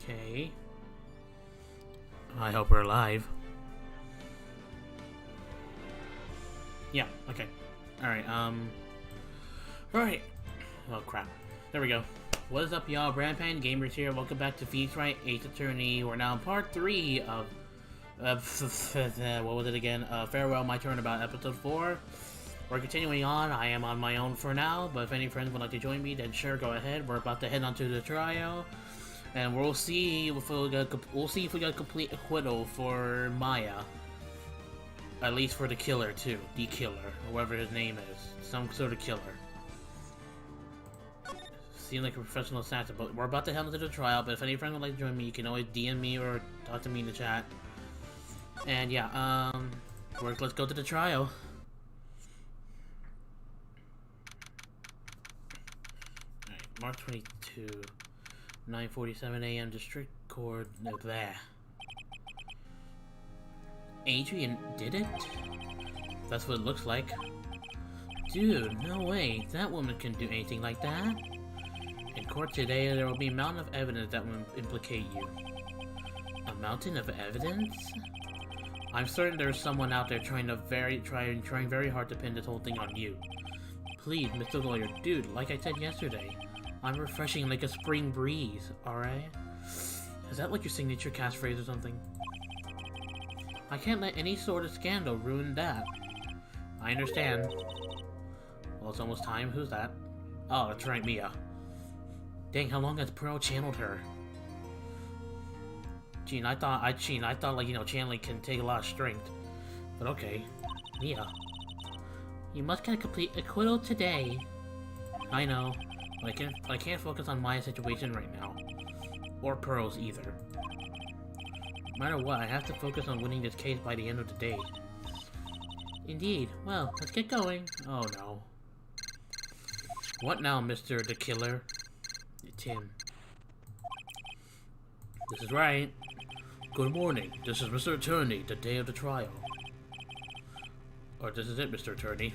Okay. I hope we're alive. Yeah, okay. Alright, Alright. Oh, crap. There we go. What is up, y'all? Brandpan Gamers here. Welcome back to Wright, 8th Attorney. We're now in part 3 of... what was it again? Farewell, My Turn About Episode 4. We're continuing on. I am on my own for now, but if any friends would like to join me, then sure, go ahead. We're about to head onto the trial. And we'll see if we got a complete acquittal for Maya. At least for the killer too, the killer, whoever his name is, some sort of killer. Seems like a professional assassin, but we're about to head into the trial. But if any friends would like to join me, you can always DM me or talk to me in the chat. And yeah, let's go to the trial. Alright, March 22. 9:47 a.m. District Court. There. Adrian did it? That's what it looks like. Dude, no way. That woman can do anything like that. In court today, there will be a mountain of evidence that will implicate you. A mountain of evidence? I'm certain there's someone out there trying very hard to pin this whole thing on you. Please, Mr. Lawyer, dude, like I said yesterday, I'm refreshing like a spring breeze, alright? Is that like your signature catchphrase or something? I can't let any sort of scandal ruin that. I understand. Well, it's almost time. Who's that? Oh, that's right, Mia. Dang, how long has Pearl channeled her? I thought like, you know, channeling can take a lot of strength. But okay. Mia. You must get a complete acquittal today. I know. I can't focus on my situation right now. Or Pearl's either. No matter what, I have to focus on winning this case by the end of the day. Indeed. Well, let's get going. Oh no. What now, Mr. the Killer? Tim. This is Wright. Good morning. This is Mr. Attorney, the day of the trial. Or this is it, Mr. Attorney.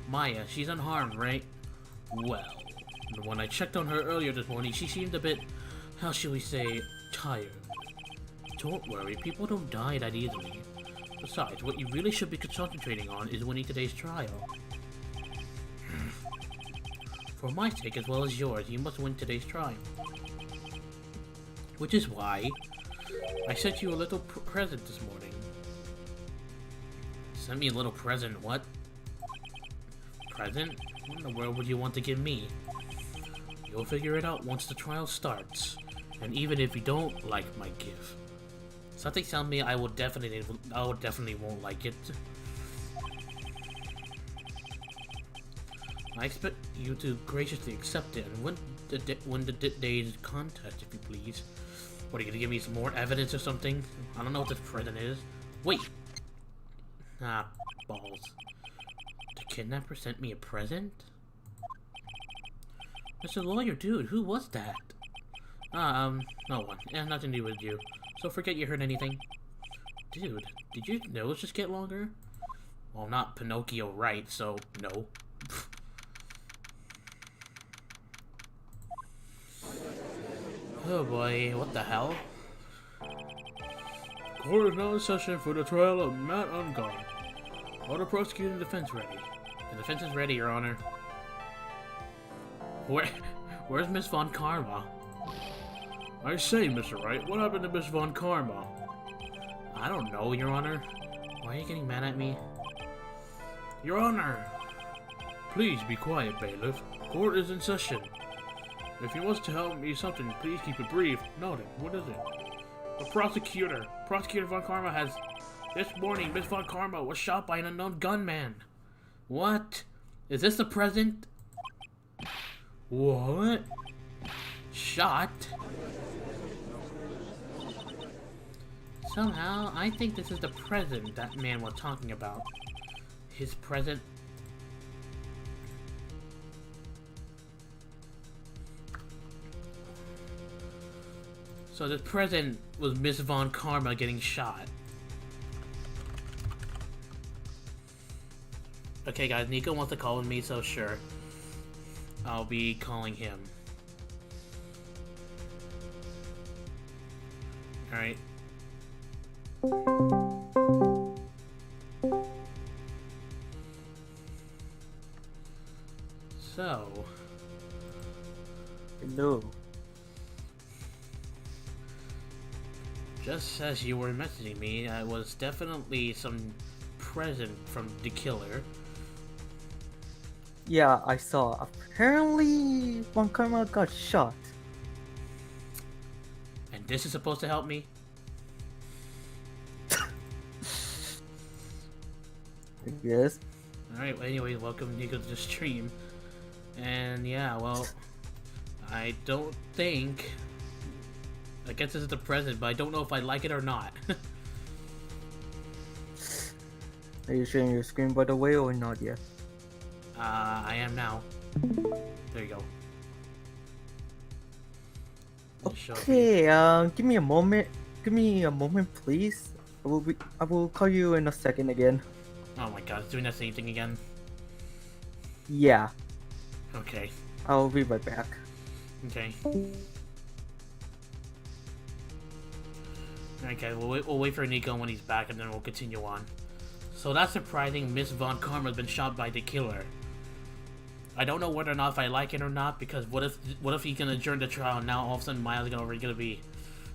Maya, she's unharmed, right? Well, when I checked on her earlier this morning, she seemed a bit, how shall we say, tired. Don't worry, people don't die that easily. Besides, what you really should be concentrating on is winning today's trial. For my sake as well as yours, you must win today's trial. Which is why I sent you a little present this morning. Sent me a little present, what? Present? What in the world would you want to give me? You'll figure it out once the trial starts. And even if you don't like my gift. Something tells me I definitely won't like it. I expect you to graciously accept it and win the day's contest, if you please. What, are you gonna give me some more evidence or something? I don't know what this present is. Wait! Ah, balls. The kidnapper sent me a present? Mr. Lawyer, dude, who was that? No one. Yeah, nothing to do with you. So forget you heard anything. Dude, did your nose just get longer? Well, I'm not Pinocchio Wright, so no. Oh boy, what the hell? Court is now in session for the trial of Matt Ungar. All the prosecuting defense ready. The defense is ready, Your Honor. Where's Miss Von Karma? I say, Mr. Wright, what happened to Miss Von Karma? I don't know, Your Honor. Why are you getting mad at me? Your Honor! Please be quiet, bailiff. Court is in session. If you want to help me something, please keep it brief. Noted. What is it? The prosecutor. Prosecutor Von Karma has... This morning, Miss Von Karma was shot by an unknown gunman. What? Is this the present? What? Shot? Somehow, I think this is the present that man was talking about. His present... So the present was Miss Von Karma getting shot. Okay guys, Nico wants to call with me, so sure. I'll be calling him. Alright. So... Hello. Just as you were messaging me, I was definitely some present from the killer. Yeah, I saw. Apparently, one camera got shot. And this is supposed to help me? Yes. Alright, well, anyway, welcome Nico to the stream. And yeah, well, I don't think... I guess this is the present, but I don't know if I like it or not. Are you sharing your screen by the way or not yet? I am now. There you go. Okay, give me a moment. Give me a moment, please. I will call you in a second again. Oh my god, it's doing that same thing again? Yeah, Okay. I'll be right back. Okay. Okay, we'll wait for Nico when he's back and then we'll continue on. So that's surprising. Miss Von Karma's been shot by the killer. I don't know whether or not if I like it or not, because what if he can adjourn the trial and now all of a sudden Miles is gonna be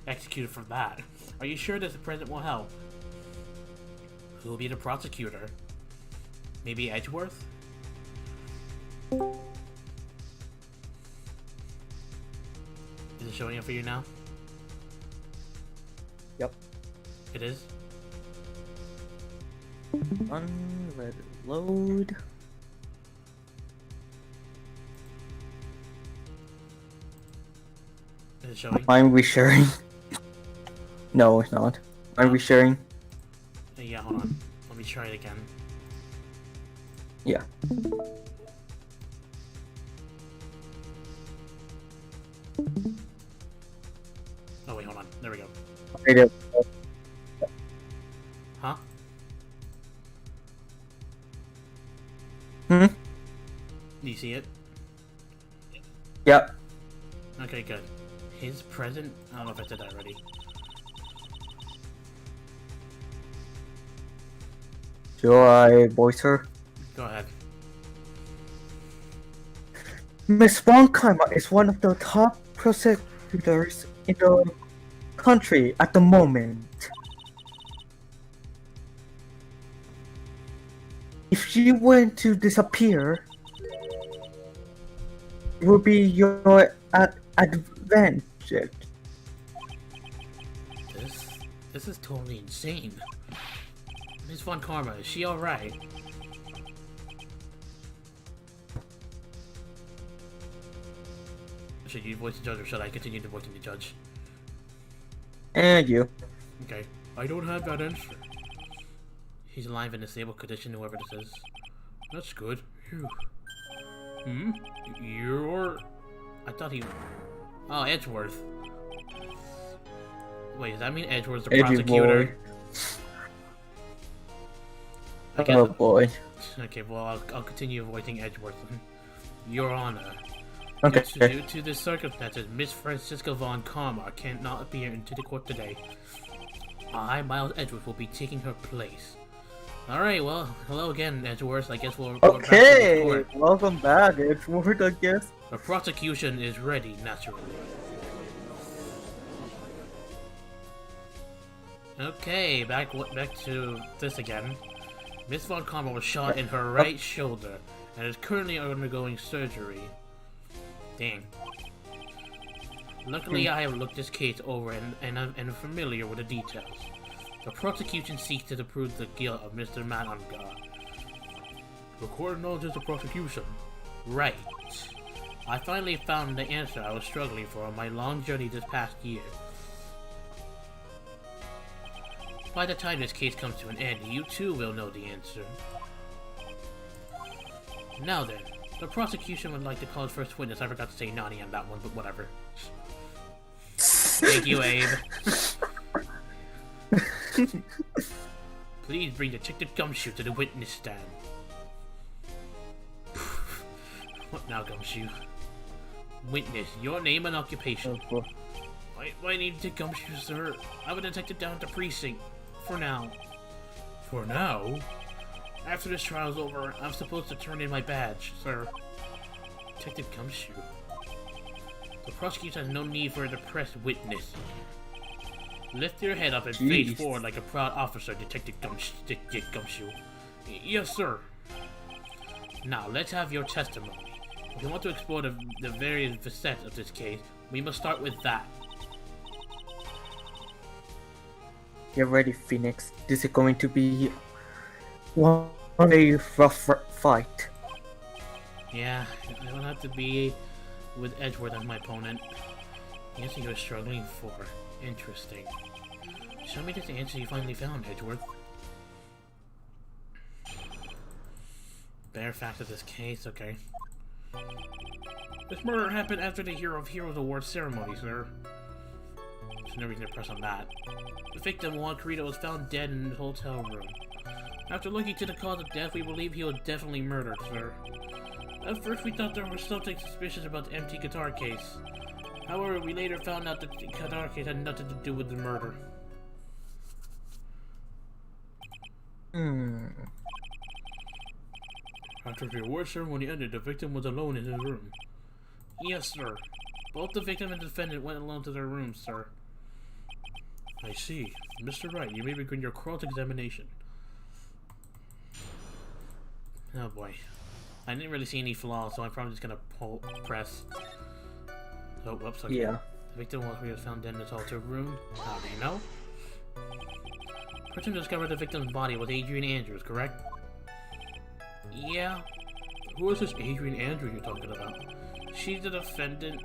executed for that? Are you sure that the president will help? Who will be the prosecutor? Maybe Edgeworth? Is it showing up for you now? Yep. It is? Let it load. Is it showing? I'm resharing. No, it's not. I'm resharing. Yeah, hold on. Let me try it again. Yeah. Oh wait, hold on. There we go. Okay, Huh? Hmm? Do you see it? Yep. Okay, good. His present? I don't know if I said that already. Should I voice her? Go ahead. Miss Wonkheim is one of the top prosecutors in the country at the moment. If she were to disappear, it would be your advantage. This is totally insane. Miss Von Karma, is she alright? Should you voice the judge or should I continue to voicing the judge? And you. Okay. I don't have that answer. He's alive in a stable condition, whoever this is. That's good. Phew. Hmm? You're... I thought he... Oh, Edgeworth. Wait, does that mean Edgeworth's the prosecutor? I guess Oh boy. Okay, well, I'll continue voicing Edgeworth. Your Honor. Okay. Due to the circumstances, Miss Francisca Von Karma cannot appear into the court today. I, Miles Edgeworth, will be taking her place. Alright, well, hello again, Edgeworth. I guess we're back to the court. Welcome back, Edgeworth, I guess. The prosecution is ready, naturally. Okay, back to this again. Miss Von Karma was shot in her right shoulder and is currently undergoing surgery. Dang. Luckily, I have looked this case over and I'm familiar with the details. The prosecution seeks to prove the guilt of Mr. Mananga. The court acknowledges the prosecution. Right. I finally found the answer I was struggling for on my long journey this past year. By the time this case comes to an end, you too will know the answer. Now then, the prosecution would like to call its first witness. I forgot to say naughty on that one, but whatever. Thank you, Abe. Please bring Detective Gumshoe to the witness stand. What now, Gumshoe? Witness, your name and occupation. Oh, My Why need to gumshoe, sir? I'm a detective down at the precinct. For now. For now? After this trial's over, I'm supposed to turn in my badge, sir. Detective Gumshoe. The prosecutor has no need for a depressed witness. Lift your head up and face forward like a proud officer, Detective Gumshoe. Yes, sir. Now, let's have your testimony. If you want to explore the various facets of this case, we must start with that. Get ready, Phoenix. This is going to be one very rough fight. Yeah, I don't have to be with Edgeworth as my opponent. The answer you're struggling for. Interesting. Show me this answer you finally found, Edgeworth. Bare fact of this case, okay. This murder happened after the Hero of Heroes Award ceremony, sir. There's no reason to press on that. The victim, Juan Carrito, was found dead in the hotel room. After looking to the cause of death, we believe he was definitely murdered, sir. At first, we thought there was something suspicious about the empty guitar case. However, we later found out that the guitar case had nothing to do with the murder. After the award ceremony ended, the victim was alone in his room. Yes, sir. Both the victim and the defendant went alone to their rooms, sir. I see. Mr. Wright, you may begin your cross-examination. Oh boy. I didn't really see any flaws, so I'm probably just gonna press. Oh, whoops, okay. Yeah. The victim was found dead in his hotel room. How do you know? The person who discovered the victim's body was Adrian Andrews, correct? Yeah. Who is this Adrian Andrews you're talking about? She's the defendant,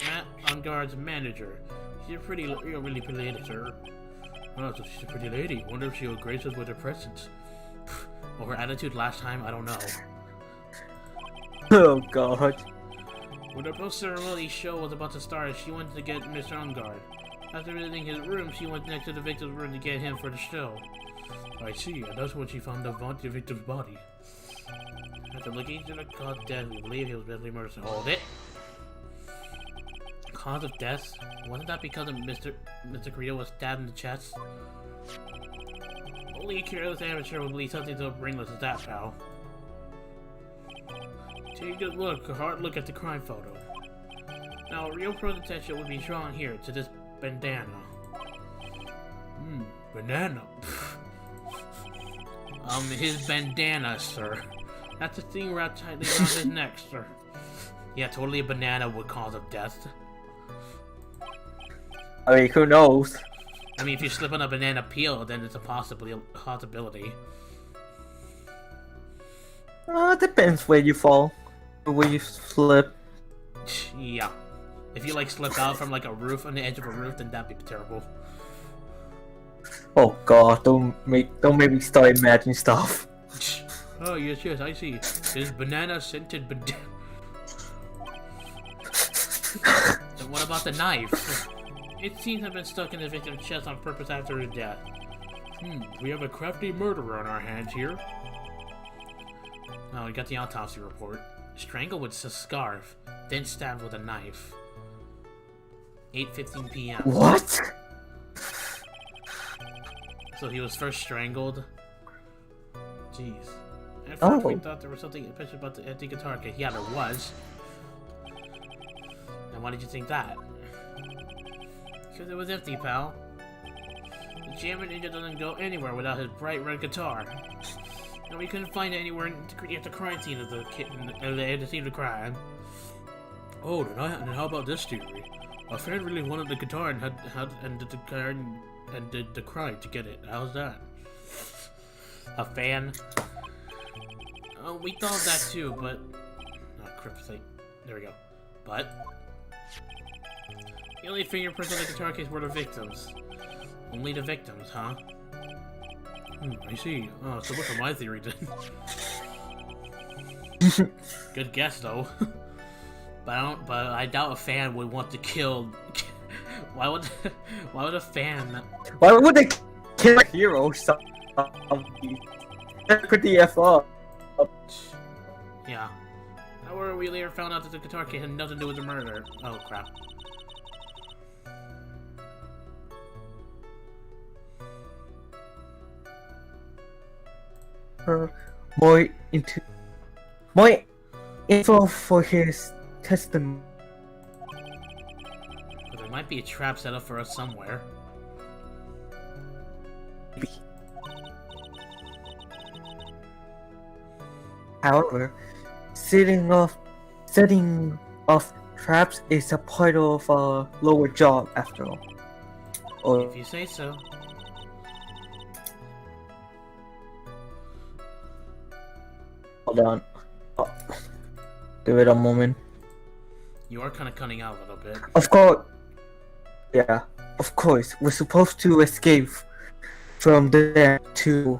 Matt Unguard's manager. She's a really pretty lady, sir. Oh, so she's a pretty lady. Wonder if she will grace us with her presence. Or her attitude last time, I don't know. Oh god. When the post-ceremony show was about to start, she wanted to get Mr. Ungard. After visiting his room, she went next to the victim's room to get him for the show. I see, and that's when she found the victim's body. After looking into the cause of death, we believe he was badly murdered. Hold it! Cause of death? Wasn't that because of Mr. Carrito was stabbed in the chest? Only a careless amateur would believe something so brainless as that, pal. Take a hard look at the crime photo. Now, a real pro detective would be drawn here to this bandana. Banana. His bandana, sir. That's the thing wrapped tightly around his neck, sir. Yeah, totally a banana would cause of death. I mean, who knows? I mean, if you slip on a banana peel, then it's a possibility. Depends where you fall. Where you slip. Yeah. If you, like, slip out from, like, a roof, on the edge of a roof, then that'd be terrible. Oh god, don't make me start imagining stuff. Oh, yes, I see. This banana-scented banana. And what about the knife? It seems to have been stuck in the victim's chest on purpose after his death. We have a crafty murderer on our hands here. Oh, we got the autopsy report. Strangled with a scarf, then stabbed with a knife. 8:15 p.m. What? So he was first strangled? Jeez. At first we thought there was something special about the empty guitar case. Yeah, there was. And why did you think that? Because it was empty, pal. The Jammin' Ninja doesn't go anywhere without his bright red guitar. And we couldn't find it anywhere at the crime scene of the scene of the crime. Oh, then how about this theory? A fan really wanted the guitar and did the crime to get it. How's that? A fan? Oh, we thought that too, but... Oh, kryptonite. There we go. But... The only fingerprints on the guitar case were the victims. Only the victims, huh? I see. Oh, so what's my theory then? Good guess, though. But I doubt a fan would want to kill... Why would a fan... Why would they kill a hero? Could the F up? Yeah. However, we later found out that the guitar case had nothing to do with the murder. Oh, crap. more into more info for his testimony. But there might be a trap set up for us somewhere. However, setting off traps is a part of a lower job after all. Or If you say so. hold on. Oh, give it a moment. You are kind of cutting out a little bit. Of course. Yeah, of course. We're supposed to escape from there to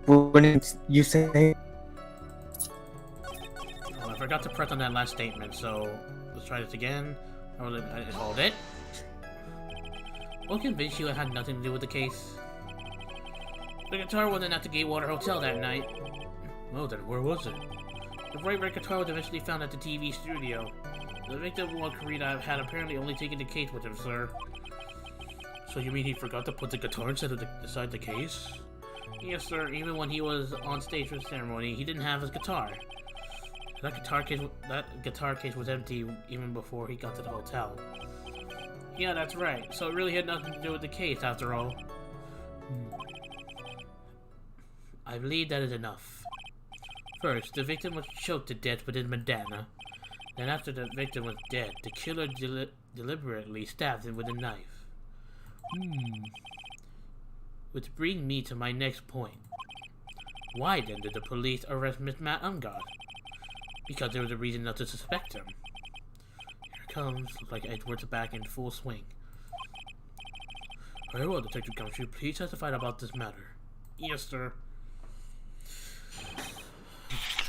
when you say. Oh, I forgot to press on that last statement, so let's try this again. Hold it. What convinced you it had nothing to do with the case? The guitar wasn't at the Gatewater Hotel that night. Well then, where was it? The Wright guitar was eventually found at the TV studio. The victim, Karita, had apparently only taken the case with him, sir. So you mean he forgot to put the guitar inside the case? Yes, sir. Even when he was on stage for the ceremony, he didn't have his guitar. That guitar case was empty even before he got to the hotel. Yeah, that's right. So it really had nothing to do with the case, after all. I believe that is enough. First, the victim was choked to death with his bandana. Then after the victim was dead, the killer deliberately stabbed him with a knife. Which brings me to my next point. Why then did the police arrest Miss Matt Umgard? Because there was a reason not to suspect him. Here it comes, looks like Edward's back in full swing. Very well, Detective Gumshoe, please testify about this matter. Yes, sir.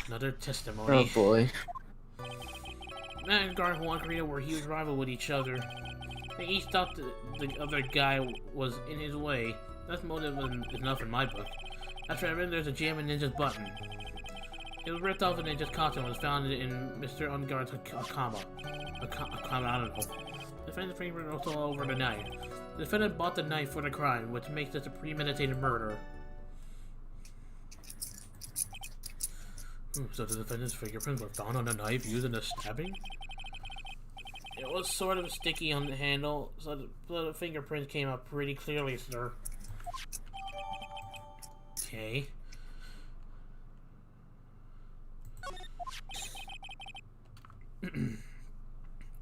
Another testimony. Oh boy. Matt and Garth Karita were huge rivals with each other. They each thought the other guy was in his way. That's motive enough in my book. After I read, there's a Jam and Ninja's button. It was ripped off a ninja's costume and was found in Mr. Ungard's Akama. I don't know. The defendant's fingerprint was all over the knife. The defendant bought the knife for the crime, which makes this a premeditated murder. So the defendant's fingerprints were found on the knife used in the stabbing? It was sort of sticky on the handle, so the fingerprints came out pretty clearly, sir. Okay.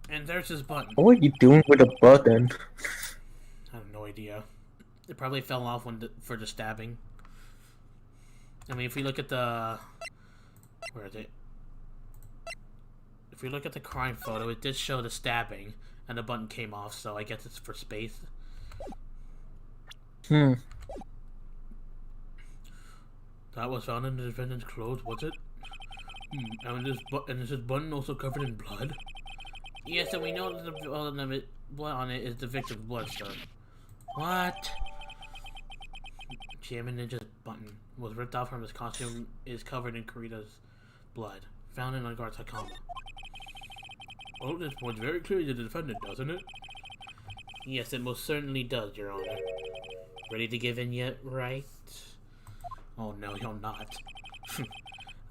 And there's his button. What are you doing with a button? I have no idea. It probably fell off for the stabbing. I mean, if we look at the... Where is it? If we look at the crime photo, it did show the stabbing, and the button came off, so I guess it's for space. That was found in the defendant's clothes, was it? And is his button also covered in blood? Yes, and we know that the blood on it is the victim's blood, sir. What? Jam and Ninja's button was ripped off from his costume, is covered in Karita's blood, found in Ungard's Akama. Oh, this points very clearly to the defendant, doesn't it? Yes, it most certainly does, Your Honor. Ready to give in yet, Wright? Oh no, you're not.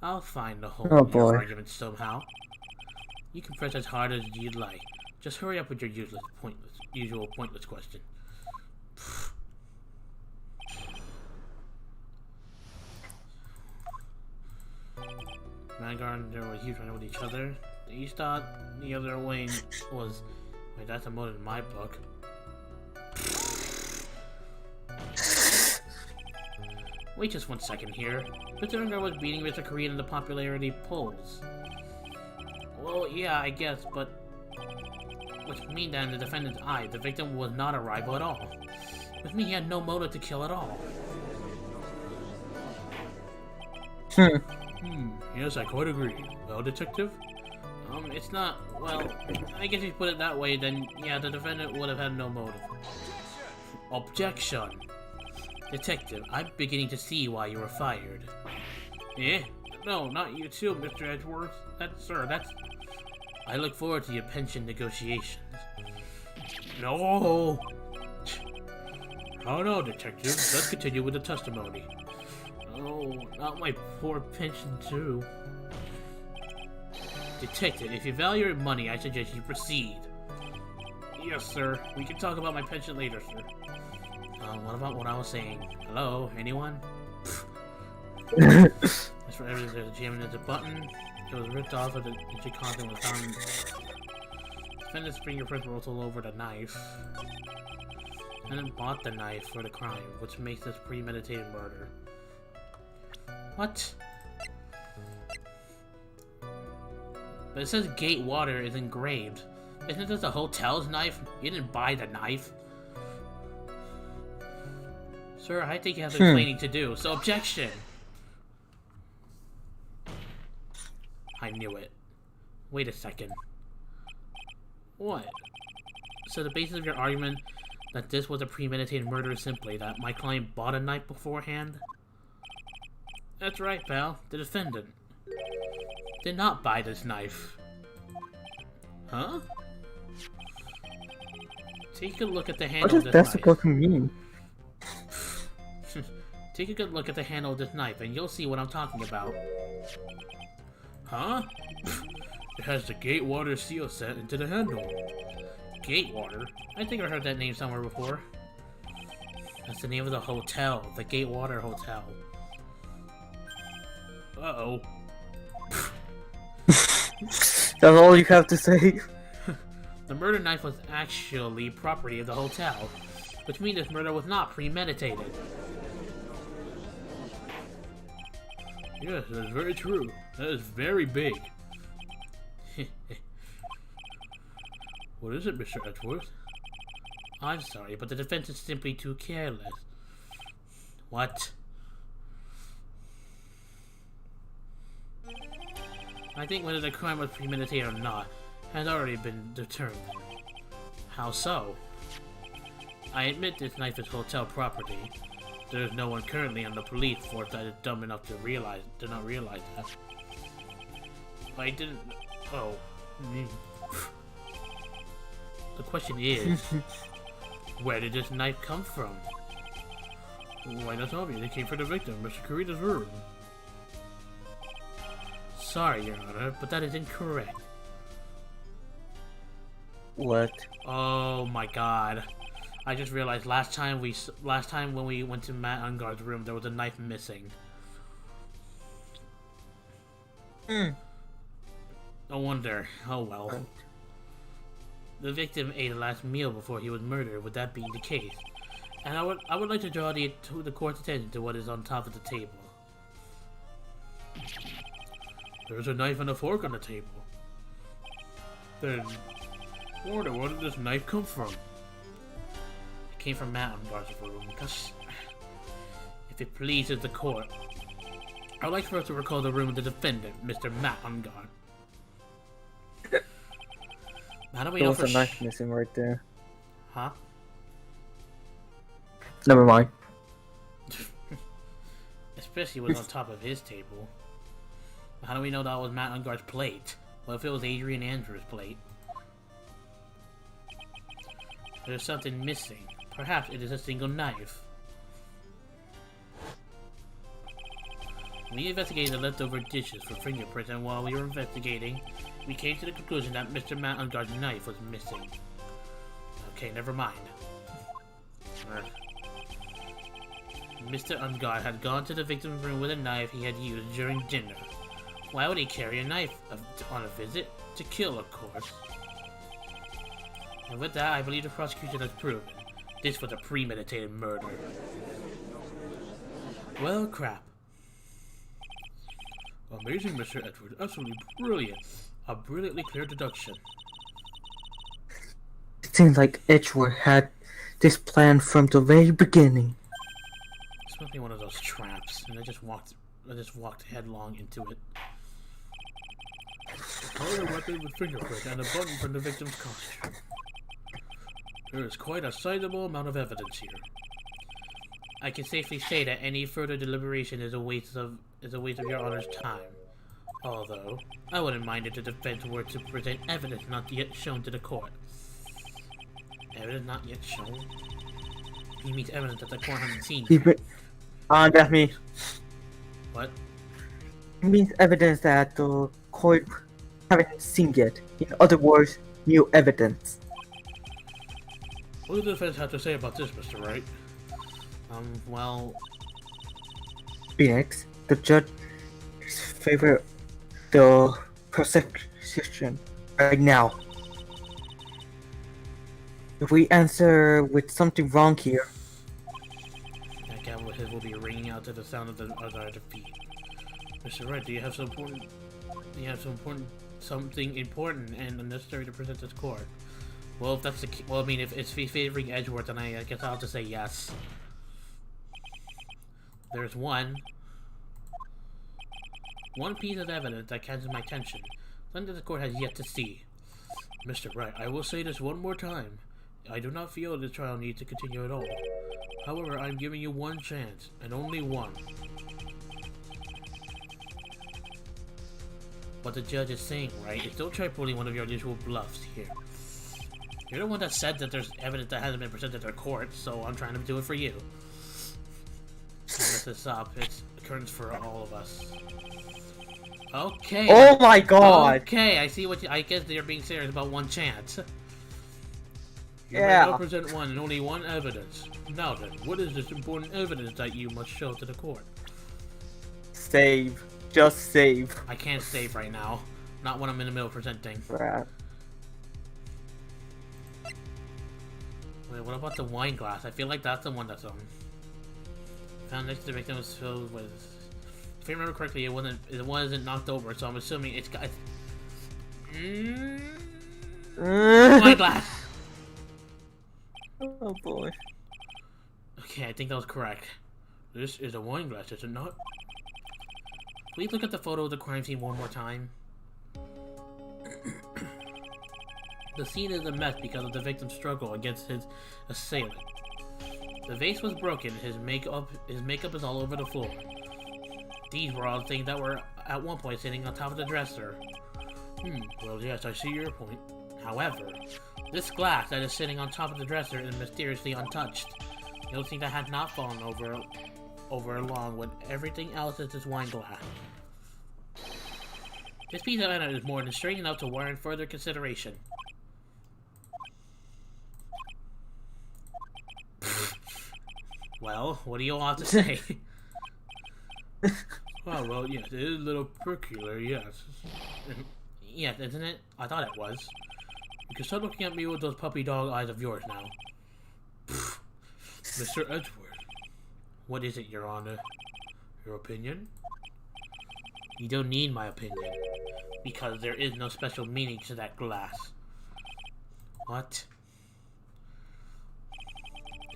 I'll find the hole in your argument somehow. You can press as hard as you'd like. Just hurry up with your usual pointless question. Vanguard and there were huge running with each other. Each thought the other way was... Wait, that's a motive in my book. Wait just 1 second here. Mr. Vanguard was beating Mr. Korean in the popularity polls. Well, yeah, I guess, but... Which means that in the defendant's eye, the victim was not a rival at all. Which means he had no motive to kill at all. Yes, I quite agree. Well, Detective? It's not... Well, I guess if you put it that way, then, yeah, the defendant would have had no motive. Objection! Detective, I'm beginning to see why you were fired. Eh? No, not you too, Mr. Edgeworth. That's... I look forward to your pension negotiations. No! Oh no, Detective. Let's continue with the testimony. Oh, not my poor pension too. Detective, if you value your money, I suggest you proceed. Yes, sir. We can talk about my pension later, sir. What about what I was saying? Hello? Anyone? As for evidence, there's a jam into the button. It was ripped off of the content was found. Defendant's fingerprints were all over the knife. Defendant bought the knife for the crime, which makes this premeditated murder. What? But it says Gate Water is engraved. Isn't this the hotel's knife? You didn't buy the knife. Sir, I think you have explaining to do, so objection! I knew it. Wait a second. What? So the basis of your argument that this was a premeditated murder is simply that my client bought a knife beforehand? That's right, pal. The defendant did not buy this knife. Huh? Take a look at the handle of this knife. What is that supposed to mean? Take a good look at the handle of this knife and you'll see what I'm talking about. Huh? It has the Gatewater seal set into the handle. Gatewater? I think I heard that name somewhere before. That's the name of the hotel, the Gatewater Hotel. Uh-oh. That's all you have to say? The murder knife was actually property of the hotel, which means this murder was not premeditated. Yes, that is very true. That is very big. What is it, Mr. Edgeworth? I'm sorry, but the defense is simply too careless. What? I think whether the crime was premeditated or not has already been determined. How so? I admit this knife is hotel property. There is no one currently on the police force that is dumb enough to not realize that. I didn't. Oh. The question is, where did this knife come from? Why, that's obvious. It came from the victim, Mr. Kurita's room. Sorry, Your Honor, but that is incorrect. What? Oh my God! I just realized last time when we went to Matt Ungar's room, there was a knife missing. No wonder. Oh well. The victim ate a last meal before he was murdered. Would that be the case? And I would like to draw the court's attention to what is on top of the table. There's a knife and a fork on the table. Then, where did this knife come from? It came from Matt Ungar's room. Because, if it pleases the court, I would like for us to recall the room of the defendant, Mr. Matt Ungar. How do we know for There was a knife missing right there. Huh? Never mind. Especially what's on top of his table. How do we know that was Matt Ungar's plate? What if it was Adrian Andrews' plate? There's something missing. Perhaps it is a single knife. We investigated the leftover dishes for fingerprints, and while we were investigating, we came to the conclusion that Mr. Matt Ungar's knife was missing. Okay, never mind. Mr. Ungar had gone to the victim's room with a knife he had used during dinner. Why would he carry a knife on a visit? To kill, of course. And with that, I believe the prosecution has proven this was a premeditated murder. Well, crap. Amazing, Mr. Edwards. Absolutely brilliant. A brilliantly clear deduction. It seems like Edgeworth had this plan from the very beginning. This must be one of those traps, and I just walked headlong into it. A weapon with fingerprint and a button from the victim's costume. There is quite a sizable amount of evidence here. I can safely say that any further deliberation is a waste of your Honor's time. Although, I wouldn't mind if the defense were to present evidence not yet shown to the court. Evidence not yet shown? He means evidence that the court hasn't seen. That's me. What? It means evidence that the court haven't seen yet. In other words, new evidence. What does the defense have to say about this, Mr. Wright? Well... Phoenix, the judge favor the prosecution right now. If we answer with something wrong here, that gavel of his will be ringing out to the sound of our defeat. Mr. Wright, do you have something important and unnecessary to present to this court? Well, if that's the well, I mean, if it's favoring Edgeworth, then I guess I'll have to say yes. There's one piece of evidence that catches my attention, something that the court has yet to see. Mr. Wright, I will say this one more time. I do not feel this trial needs to continue at all. However, I'm giving you one chance, and only one. What the judge is saying, right, is don't try pulling one of your usual bluffs here. You're the one that said that there's evidence that hasn't been presented to the court, so I'm trying to do it for you. To mess this up, it's curtains for all of us. Okay. oh my god! Okay, I see what I guess they're being serious about one chance. You Yeah. may now present one and only one evidence. Now then, what is this important evidence that you must show to the court? Save. Just save. I can't save right now. Not when I'm in the middle of presenting. Right. Wait, what about the wine glass? I feel like that's the one that's found next to the victim was filled with. If I remember correctly, it wasn't knocked over, so I'm assuming it's got. Wine glass. Oh boy. Okay, I think that was correct. This is a wine glass, is it not? Please look at the photo of the crime scene one more time. The scene is a mess because of the victim's struggle against his assailant. The vase was broken, his makeup is all over the floor. These were all things that were at one point sitting on top of the dresser. Well yes, I see your point. However, this glass that is sitting on top of the dresser is mysteriously untouched. The only thing that had not fallen over along with everything else is this wine glass. This piece of evidence is more than strange enough to warrant further consideration. Well, what do you all have to say? Oh, well, yes, it is a little peculiar, yes. Yes, isn't it? I thought it was. You can start looking at me with those puppy dog eyes of yours now. Mr. Edgeworth. What is it, Your Honor? Your opinion? You don't need my opinion, because there is no special meaning to that glass. What?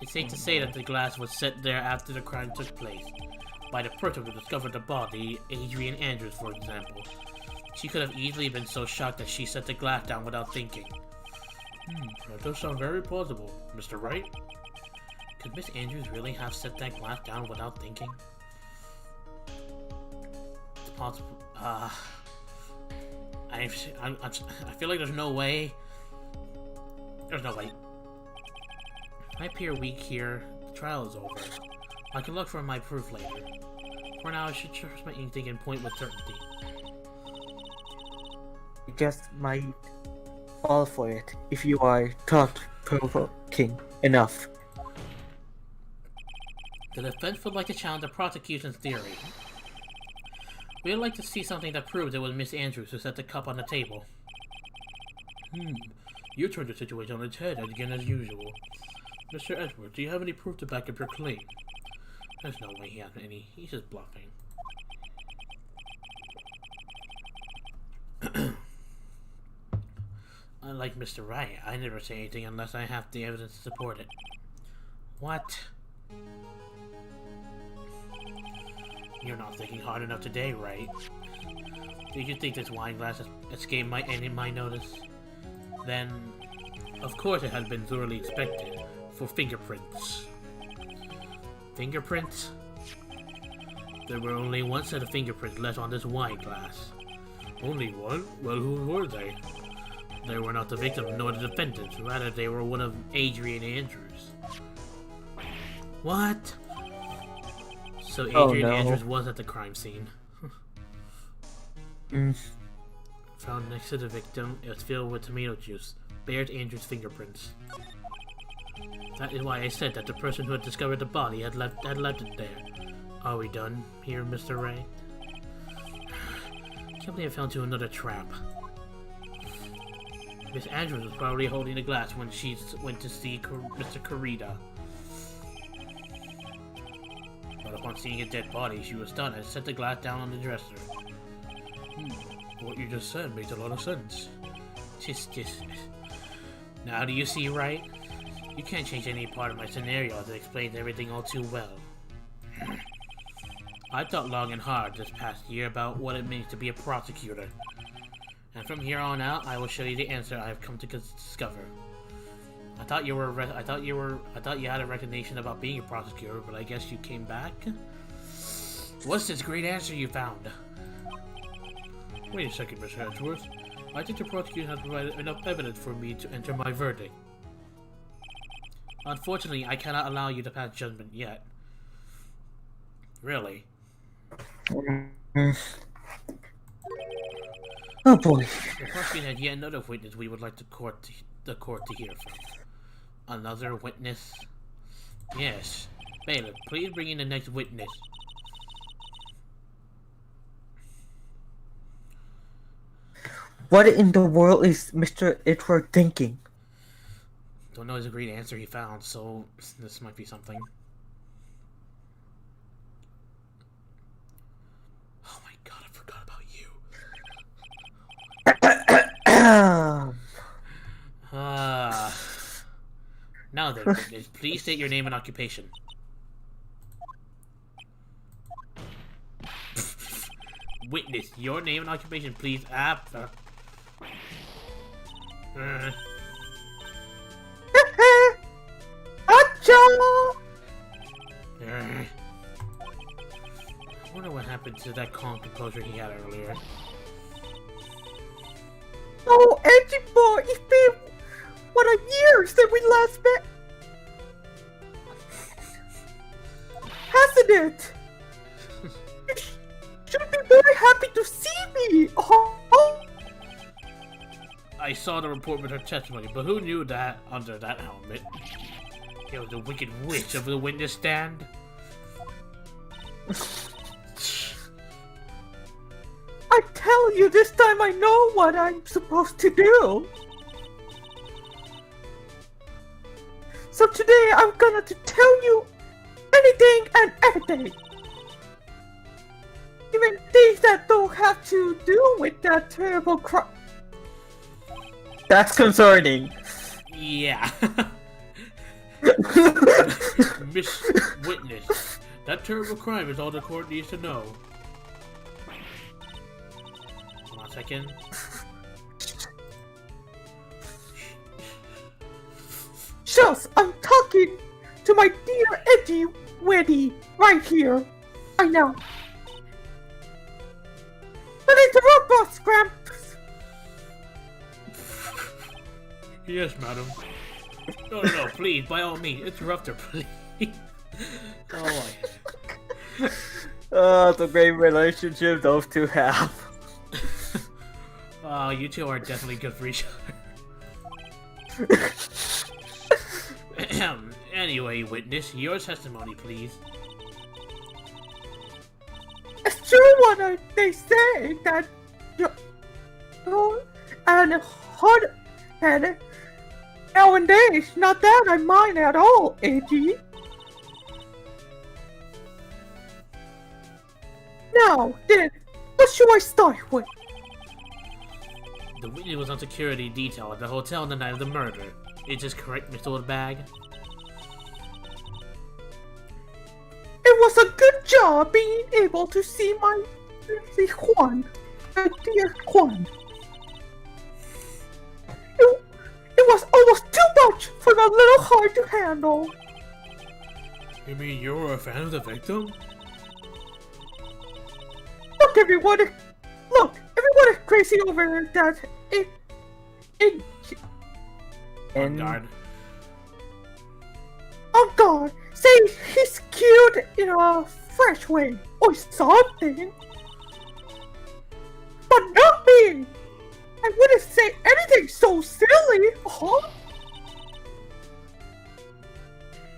It's safe to say that the glass was set there after the crime took place, by the person who discovered the body, Adrian Andrews, for example. She could have easily been so shocked that she set the glass down without thinking. That does sound very plausible, Mr. Wright. Could Miss Andrews really have set that glass down without thinking? It's possible. I feel like there's no way. There's no way. I appear weak here. The trial is over. I can look for my proof later. For now, I should trust my instinct and point with certainty. You just might fall for it if you are thought-provoking enough. The defense would like to challenge the prosecution's theory. We would like to see something that proves it was Miss Andrews who set the cup on the table. You turned the situation on its head again as usual. Mr. Edgeworth, do you have any proof to back up your claim? There's no way he has any. He's just bluffing. Unlike Mr. Wright, I never say anything unless I have the evidence to support it. What? You're not thinking hard enough today, Wright. Did you think this wine glass escaped my notice? Then, of course it had been thoroughly inspected for fingerprints. Fingerprints? There were only one set of fingerprints left on this wine glass. Only one? Well, who were they? They were not the victim nor the defendant. Rather, they were one of Adrian Andrews. What? So Oh, Adrian no. Andrews was at the crime scene. Mm. Found next to the victim, it was filled with tomato juice. Bears Andrews' fingerprints. That is why I said that the person who had discovered the body had left it there. Are we done here, Mr. Ray? Can't believe I fell into another trap. Miss Andrews was probably holding the glass when she went to see Mr. Corrida. But upon seeing a dead body, she was stunned and set the glass down on the dresser. What you just said makes a lot of sense. Just. Now do you see, Wright? You can't change any part of my scenario that explains everything all too well. I thought long and hard this past year about what it means to be a prosecutor. And from here on out, I will show you the answer I have come to discover. I thought you had a recognition about being a prosecutor, but I guess you came back? What's this great answer you found? Wait a second, Mr. Edgeworth. I think the prosecution has provided enough evidence for me to enter my verdict. Unfortunately, I cannot allow you to pass judgment yet. Really? Oh boy. The prosecution had yet another witness we would like the court to hear from. Another witness? Yes. Bailiff, please bring in the next witness. What in the world is Mr. Edward thinking? Don't know his agreed answer he found, so this might be something. Oh my god, I forgot about you. Now then, witness, please state your name and occupation. Witness, your name and occupation, please. I wonder what happened to that calm composure he had earlier. Oh, Edgy boy, it's been what a year since we last met. Hasn't it? You should be very happy to see me. Oh. I saw the report with her testimony, but who knew that under that helmet? It was the wicked witch of the witness stand. I tell you, this time I know what I'm supposed to do. So today I'm gonna tell you anything and everything. Even things that don't have to do with that terrible crime. That's concerning. Yeah. Miss Witness, that terrible crime is all the court needs to know. Hold on a second. Shush! I'm talking to my dear Eddie Weddy right here. I know. But it's a robot, Gramps. Yes, madam. No, please, by all means, interrupt her, please. Oh my. Oh, the great relationship those two have. Oh, you two are definitely good for each other. Anyway, witness, your testimony, please. It's true what they say that you're and hard-headed nowadays. Not that I mind at all, A.G. Now, then, what should I start with? The witness was on security detail at the hotel on the night of the murder. Is this correct, Mr. Oldbag? It was a good job being able to see my Juan, my dear Juan. It was almost too much for the little heart to handle. You mean you were a fan of the victim? Look, everyone is crazy over that. On guard. Oh God, say he's cute in a fresh way or something. But not me! I wouldn't say anything so silly, huh?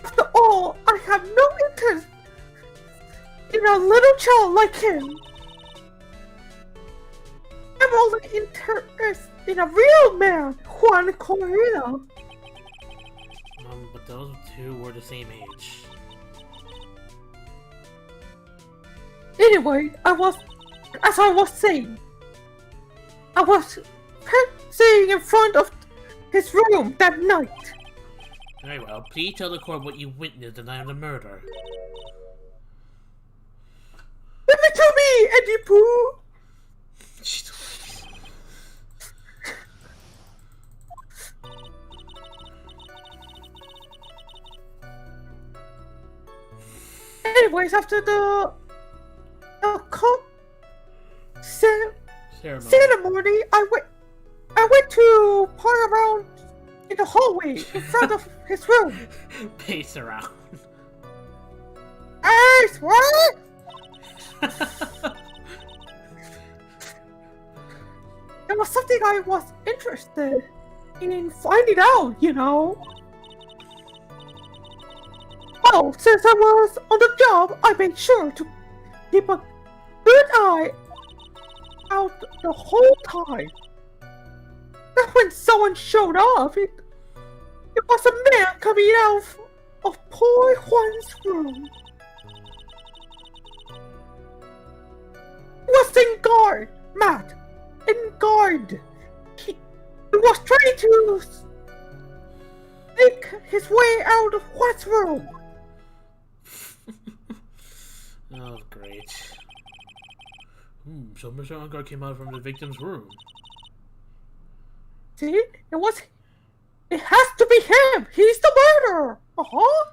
After all, I have no interest in a little child like him. I'm only interested in a real man, Juan Correa. But those two were the same age. Anyway, as I was saying, I was sitting in front of his room that night. Very well, please tell the court what you witnessed the night of the murder. Give it to me, Eddie Pooh! Anyways, after the ceremony, I went to part around in the hallway in front of his room. Pace around. Ace, what? It was something I was interested in finding out, you know. Well, since I was on the job, I made sure to keep a good eye out the whole time. And when someone showed up, it was a man coming out of poor Juan's room. He was in guard, Matt. In guard. He was trying to sneak his way out of Juan's room. Oh, great. So Mr. Ungar came out from the victim's room. See? It has to be him! He's the murderer! Uh-huh!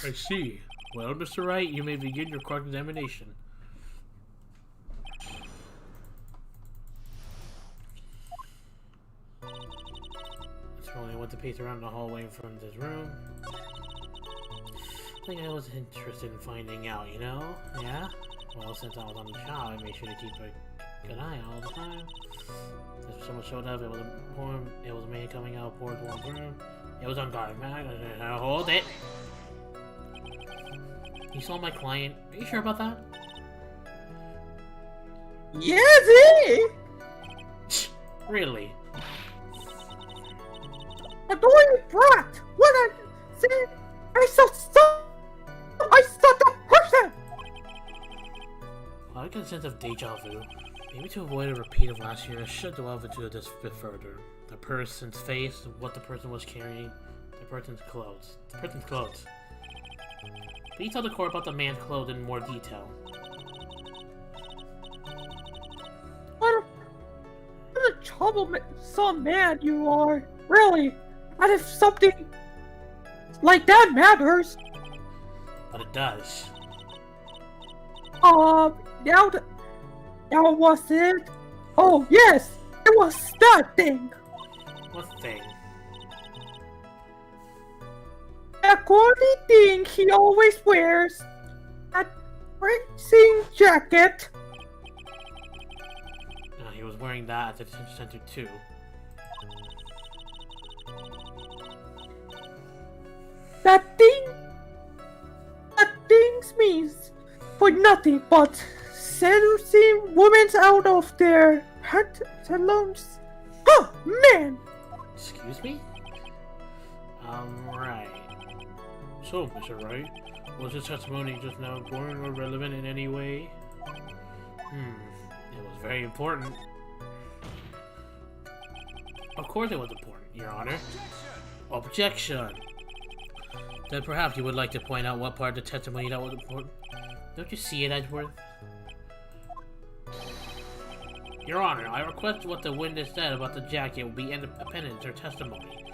I see. Well, Mr. Wright, you may begin your cross-examination. I went to pace around the hallway in front of this room. I think I was interested in finding out, you know? Yeah? Well, since I was on the job, I made sure to keep a good eye out all the time. If someone showed up, it was a man coming out of Juan's room. It was on guard. Hold it! You saw my client. Are you sure about that? Yes, Really? Annoying brat! What I said, I saw that person! Well, I get a sense of deja vu. Maybe to avoid a repeat of last year, I should delve into this a bit further. The person's face, what the person was carrying, the person's clothes. Please tell the court about the man's clothes in more detail. What a troublesome man you are, really. And if something like that matters. But it does. Now was it? Oh yes, it was that thing. What thing? That corny thing he always wears. That racing jacket. No, he was wearing that at the detention center too. That thing means for nothing but seducing women out of their salons. Oh man! Excuse me? Right. So, Mr. Wright, was his testimony just now important or relevant in any way? It was very important. Of course it was important, Your Honor. Objection! Then perhaps you would like to point out what part of the testimony that was important. Don't you see it, Edgeworth? Your Honor, I request what the witness said about the jacket will be appended to her testimony.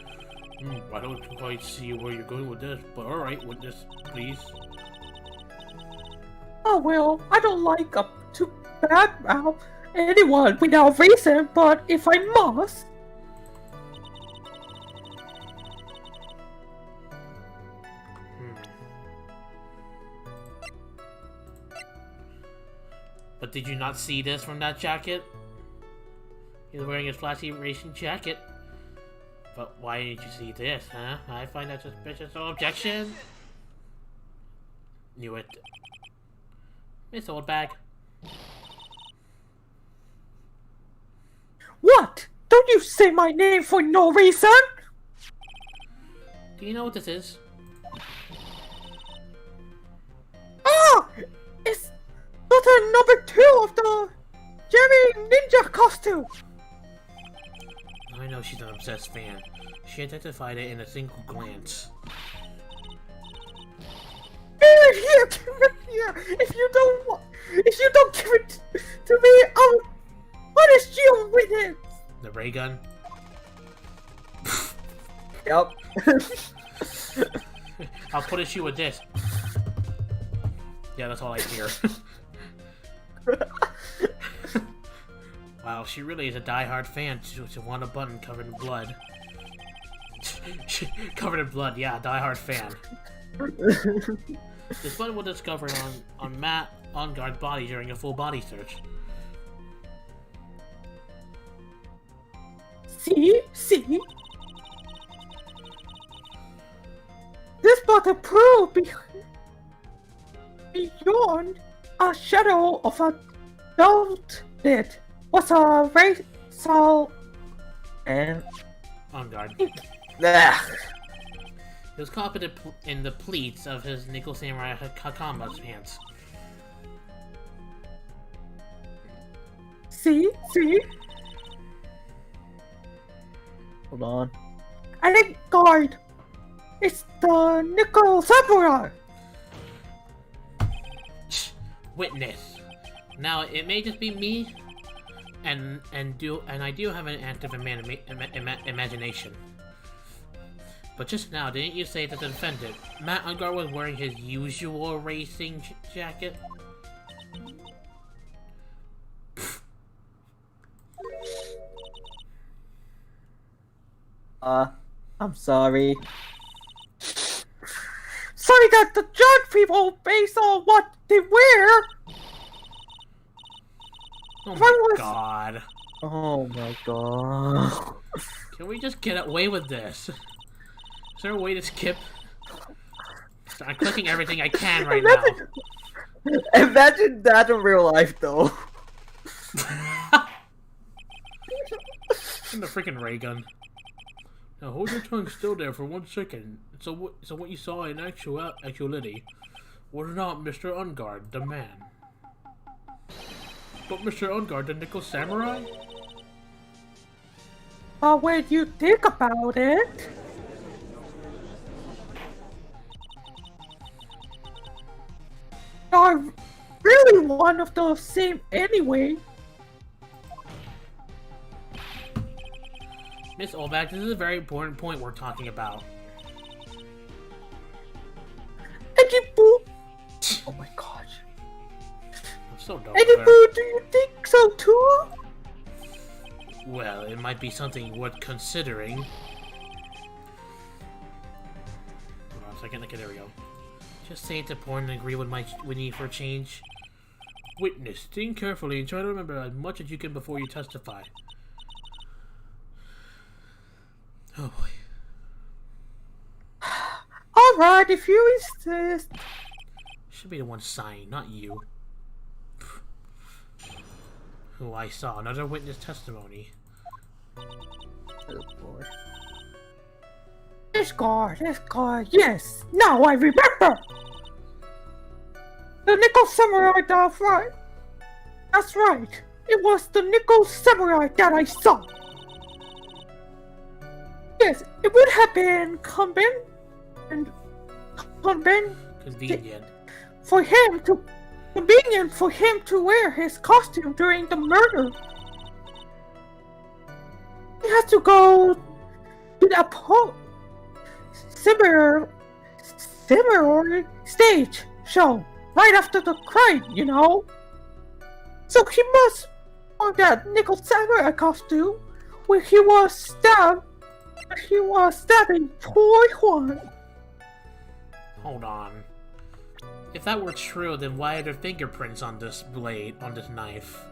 I don't quite see where you're going with this, but alright, witness, please. Oh well, I don't like to badmouth anyone without reason, but if I must... But did you not see this from that jacket? He's wearing his flashy racing jacket. But why didn't you see this, huh? I find that suspicious. No objection. Knew it. Miss Oldbag. What? Don't you say my name for no reason? Do you know what this is? Ah! It's daughter number 2 of the Jerry Ninja costume. I know she's an obsessed fan. She identified it in a single glance. Here, give it here. If you don't give it to me, I'll punish you with it. The ray gun? Yep. I'll punish you with this. Yeah, that's all I hear. Wow, she really is a die-hard fan to want a button covered in blood. Covered in blood, yeah, die-hard fan. This button was discovered on Matt Unguard's body during a full body search. See? This button proved beyond a shadow of a doubt that was a racial and Unguard. Nah. He was confident in the pleats of his Nickel Samurai Hakama's pants. See? Hold on. I think guard. It's the Nickel Samurai. Witness. Now it may just be me, and I do have an active imagination. But just now, didn't you say that the defendant, Matt Unguard, was wearing his usual racing jacket? I'm sorry. Sorry that the judge people based on what they wear. Oh my god. Oh my god. Can we just get away with this? Is there a way to skip? I'm clicking everything I can right now. Imagine that in real life, though. And the freaking ray gun. Now hold your tongue still there for 1 second. So what you saw in actuality was not Mr. Unguard, the man, but Mr. Unguard, the Nickel Samurai? When you think about it, are really one of the same anyway. Miss Olbach, this is a very important point we're talking about. Eddie Boo! Oh my gosh. I'm so dumb. Eddie Boo, do you think so too? Well, it might be something worth considering. Hold on a second. Okay, there we go. Just say it's important and agree with my need for a change. Witness, think carefully and try to remember as much as you can before you testify. Oh boy. Alright, if you insist. Should be the one signing, not you. Oh, I saw another witness testimony. Oh boy. This guard, yes! Now I remember! The Nickel Samurai, that's right. That's right. It was the Nickel Samurai that I saw. Yes, it would have been convenient for him to wear his costume during the murder. He has to go to the similar stage show right after the crime, you know. So he must wear that Nickel Samurai costume where he was stabbing poor Juan. Hold on. If that were true, then why are there fingerprints on this blade, on this knife?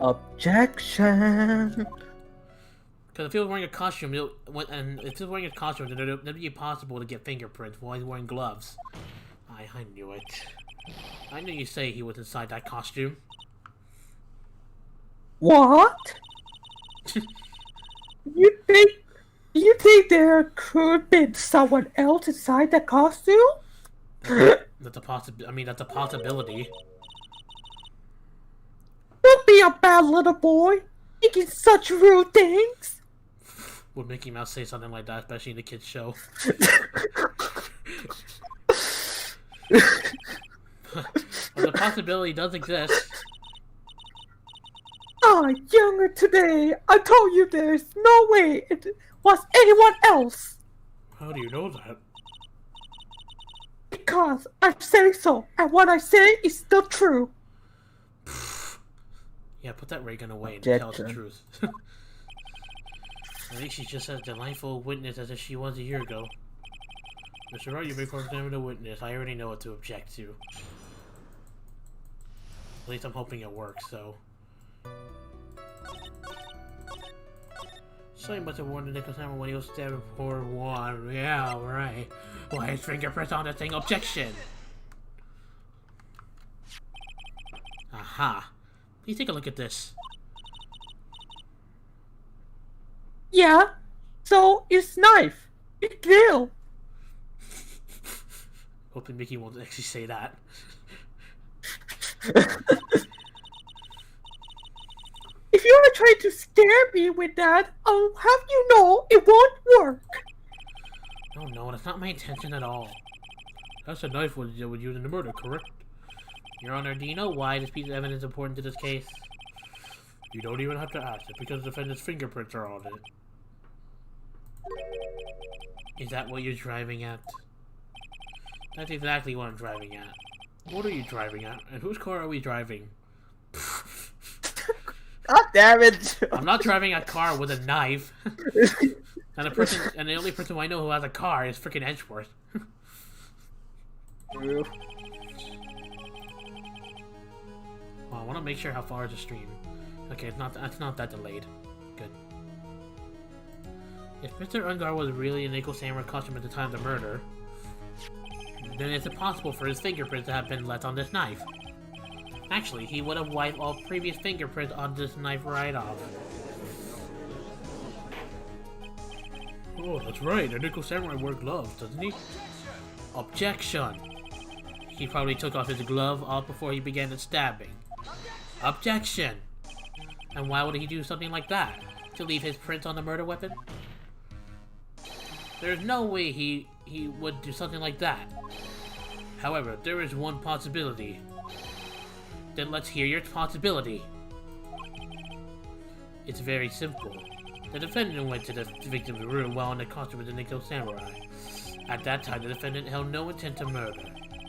Objection. Because if he was wearing a costume, then it'd be impossible to get fingerprints while he's wearing gloves. I knew it. I knew you'd say he was inside that costume. What? You think there could have been someone else inside the costume? That's a possibility. Don't be a bad little boy, making such rude things. Would Mickey Mouse say something like that, especially in the kids' show? But the possibility does exist. Younger today, I told you there's no way it was anyone else. How do you know that? Because I'm saying so, and what I say is still true. Yeah, put that ray gun away and tell us the truth. At least she's just as delightful witness as if she was a year ago. Mr. Wright, you may cross-examine the witness. I already know what to object to. At least I'm hoping it works, so... So you must have warned the Nicholas Hammer when he was stabbing poor Juan. Yeah, right. Why his fingerprints on the thing? Objection! Aha. Please take a look at this. Yeah, so it's knife. Big deal. Hoping Mickey won't actually say that. If you are trying to scare me with that, I'll have you know it won't work. Oh no, that's not my intention at all. That's a knife was used in the murder, correct? Your Honor, do you know why this piece of evidence is important to this case? You don't even have to ask it, because the defendant's fingerprints are on it. Is that what you're driving at? That's exactly what I'm driving at. What are you driving at? And whose car are we driving? God damn it! I'm not driving a car with a knife. And the only person I know who has a car is freaking Edgeworth. Well, I want to make sure how far is the stream. Okay, it's not that delayed. Good. If Mr. Ungar was really in Nicholas Hammer's costume at the time of the murder, then it's impossible for his fingerprints to have been left on this knife. Actually, he would have wiped all previous fingerprints on this knife right off. Oh, that's right. The Nicholas Samurai wore gloves, doesn't he? Objection! He probably took off his glove off before he began the stabbing. Objection! And why would he do something like that? To leave his prints on the murder weapon? There's no way he would do something like that. However, there is one possibility. Then let's hear your possibility. It's very simple. The defendant went to the victim's room while in the costume of the Nicholas Samurai. At that time, the defendant held no intent to murder.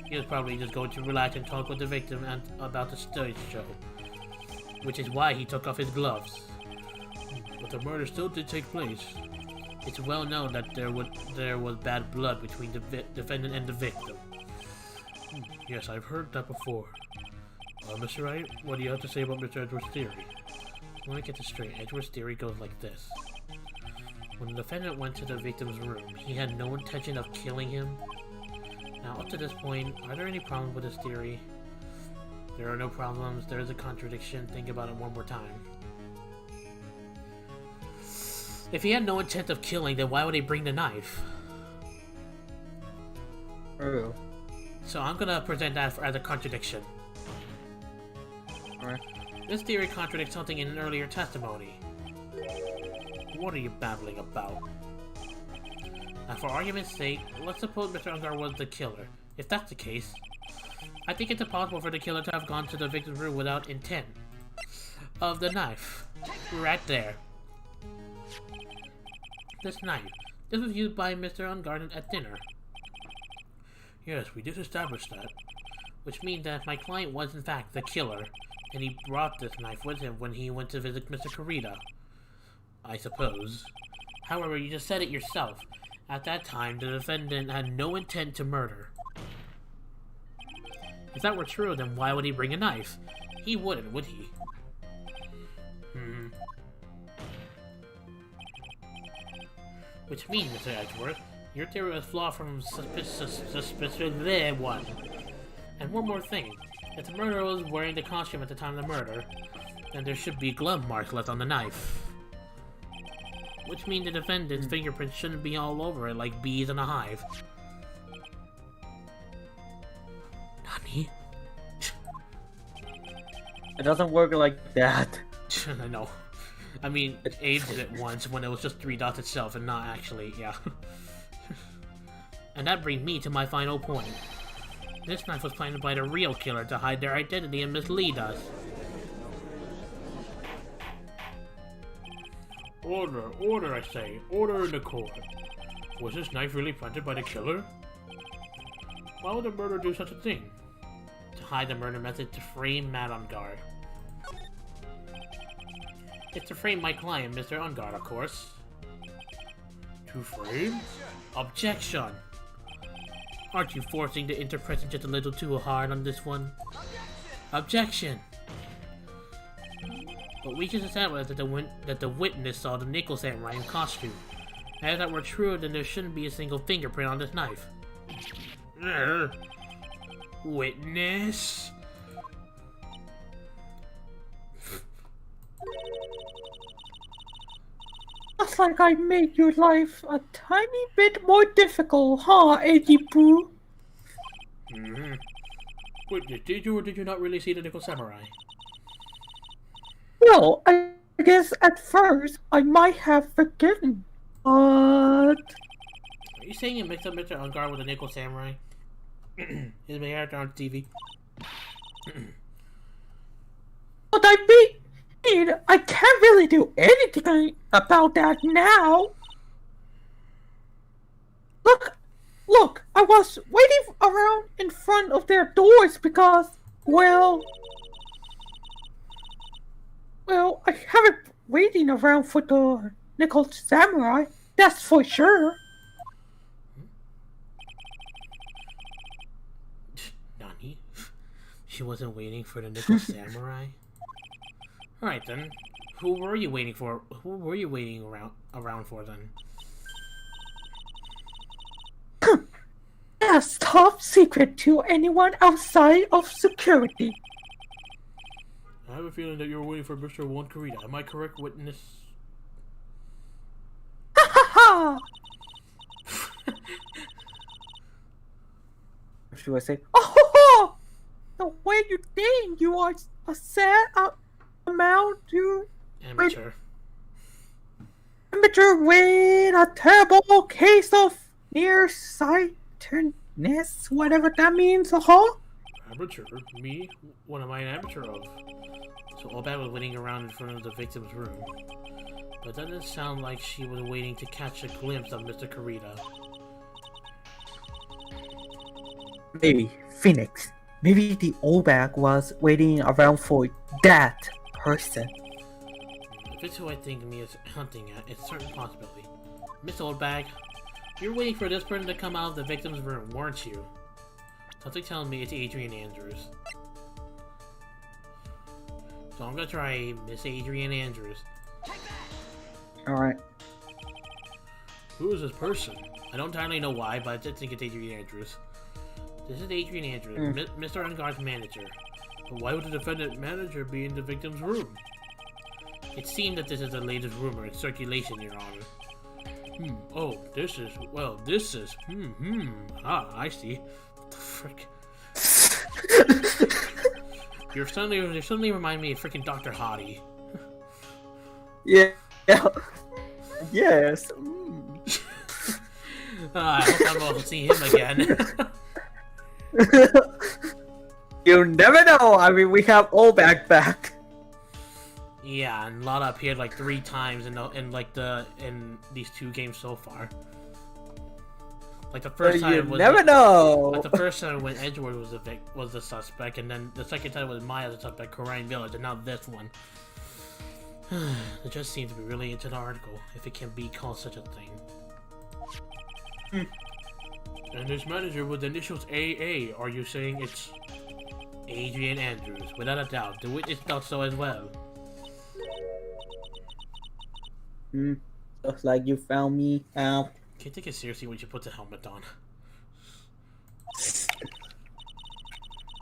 He was probably just going to relax and talk with the victim about the stage show, which is why he took off his gloves. But the murder still did take place. It's well known that there was bad blood between the defendant and the victim. Yes, I've heard that before. Mr. Wright, what do you have to say about Mr. Edwards' theory? I want to get this straight. Edwards' theory goes like this. When the defendant went to the victim's room, he had no intention of killing him. Now, up to this point, are there any problems with this theory? There are no problems. There is a contradiction. Think about it one more time. If he had no intent of killing, then why would he bring the knife? Oh. So I'm gonna present that as a contradiction. Alright. This theory contradicts something in an earlier testimony. What are you babbling about? Now, for argument's sake, let's suppose Mr. Ungar was the killer. If that's the case, I think it's impossible for the killer to have gone to the victim's room without intent of the knife. Right there. This knife. This was used by Mr. Ungar at dinner. Yes, we did establish that. Which means that my client was in fact the killer, and he brought this knife with him when he went to visit Mr. Kurita. I suppose. However, you just said it yourself. At that time, the defendant had no intent to murder. If that were true, then why would he bring a knife? He wouldn't, would he? Which means, Mr. Edgeworth, your theory was flawed from suspicious one. And one more thing. If the murderer was wearing the costume at the time of the murder, then there should be glove marks left on the knife. Which means the defendant's fingerprints shouldn't be all over it like bees in a hive. Nani? It doesn't work like that. I know. I mean, Abe did it once when it was just 3 dots itself and not actually, yeah. And that brings me to my final point. This knife was planted by the real killer to hide their identity and mislead us. Order, order, I say. Order in the court. Was this knife really planted by the killer? Why would the murderer do such a thing? To hide the murder method to frame Matt Ungard. It's to frame my client, Mr. Ungard, of course. To frame? Objection! Aren't you forcing the interpretation just a little too hard on this one? Objection! But we just established that the witness saw the nickel samurai in costume. And if that were true, then there shouldn't be a single fingerprint on this knife. Witness? Looks like I made your life a tiny bit more difficult, huh, Eddie Boo? Witness, did you or did you not really see the nickel samurai? Well, I guess at first I might have forgiven, but... Are you saying you mixed up Mr. Ungard with the nickel samurai? His main character on TV. But I mean, I can't really do anything about that now. Look, I was waiting around in front of their doors because, well, I haven't waiting around for the nickel samurai, that's for sure. Nani? She wasn't waiting for the nickel samurai? Alright then. Who were you waiting for? Who were you waiting around for then? That's top secret to anyone outside of security. I have a feeling that you're waiting for Mr. One Kurita. Am I correct, witness? Ha ha ha! Should I say, oh, the way you think you are a sad amount to Amateur. Amateur with a terrible case of nearsightedness, whatever that means, huh? Amateur? Me? What am I an amateur of? So Obad was waiting around in front of the victim's room. But that doesn't sound like she was waiting to catch a glimpse of Mr. Kurita. Maybe, Phoenix. Maybe the old bag was waiting around for that person. If it's who I think me is hunting at, it's a certain possibility. Miss Oldbag, you were waiting for this person to come out of the victim's room, weren't you? Something telling me it's Adrian Andrews. So I'm gonna try Miss Adrian Andrews. Alright. Who is this person? I don't entirely know why, but I just think it's Adrian Andrews. This is Adrian Andrews, Mr. Ungard's manager. But why would the defendant manager be in the victim's room? It seemed that this is the latest rumor in circulation, Your Honor. Oh, this is, I see. What the frick? You suddenly remind me of freaking Dr. Hottie. Yeah. Yes. I hope I'm able to see him again. You never know. I mean, we have Olbak back. Yeah, and Lada appeared like 3 times in these 2 games so far. Like the first time was never know. Like the first time when Edgeworth was the suspect, and then the second time was Maya the suspect, Korean Village, and now this one. It just seems to be really into the article, if it can be called such a thing. And his manager with the initials AA, are you saying it's Adrian Andrews. Without a doubt, the witness thought so as well. Looks like you found me out. Can't take it seriously when you put the helmet on.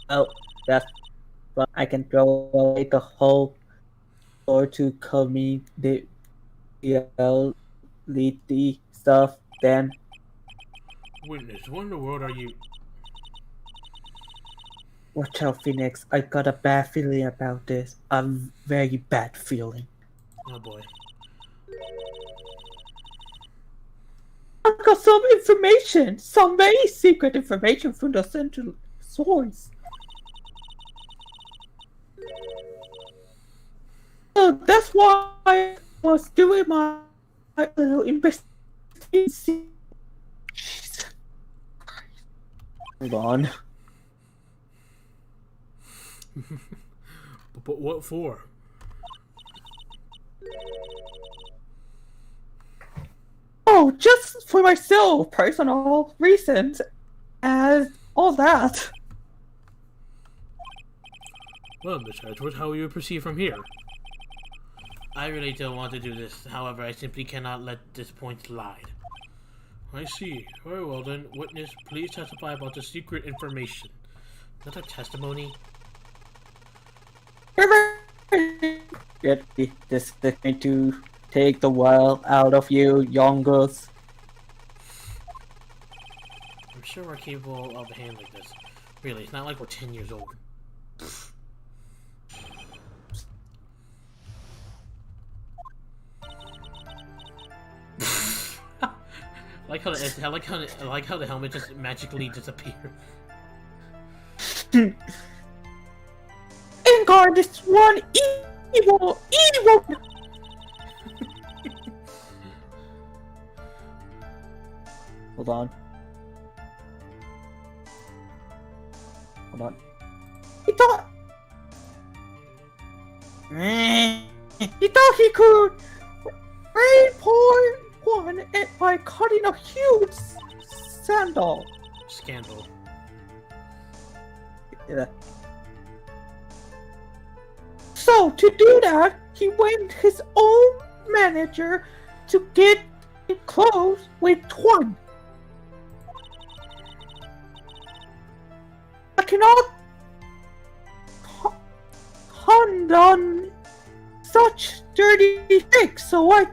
Oh, that's but I can throw away the whole or to commit the reality stuff then. Witness, what in the world are you? Watch out, Phoenix. I got a bad feeling about this. A very bad feeling. Oh boy. I got some information. Some very secret information from the central source. So that's why I was doing my little investigation. Jesus Christ. Hold on. But what for? Oh, just for myself, personal reasons, and all that. Well, Miss Edward, how will you proceed from here? I really don't want to do this. However, I simply cannot let this point slide. I see. Very well then. Witness, please testify about the secret information. Is that a testimony? Get this is going to take the while out of you, youngers. I'm sure we're capable of handling this. Really, it's not like we're 10 years old. I like how the helmet just magically disappeared. Ingard is one evil. Hold on. He thought he could report one by cutting a huge scandal. Yeah. So to do that, he went his own manager to get close with Twan. I cannot condone such dirty tricks, so I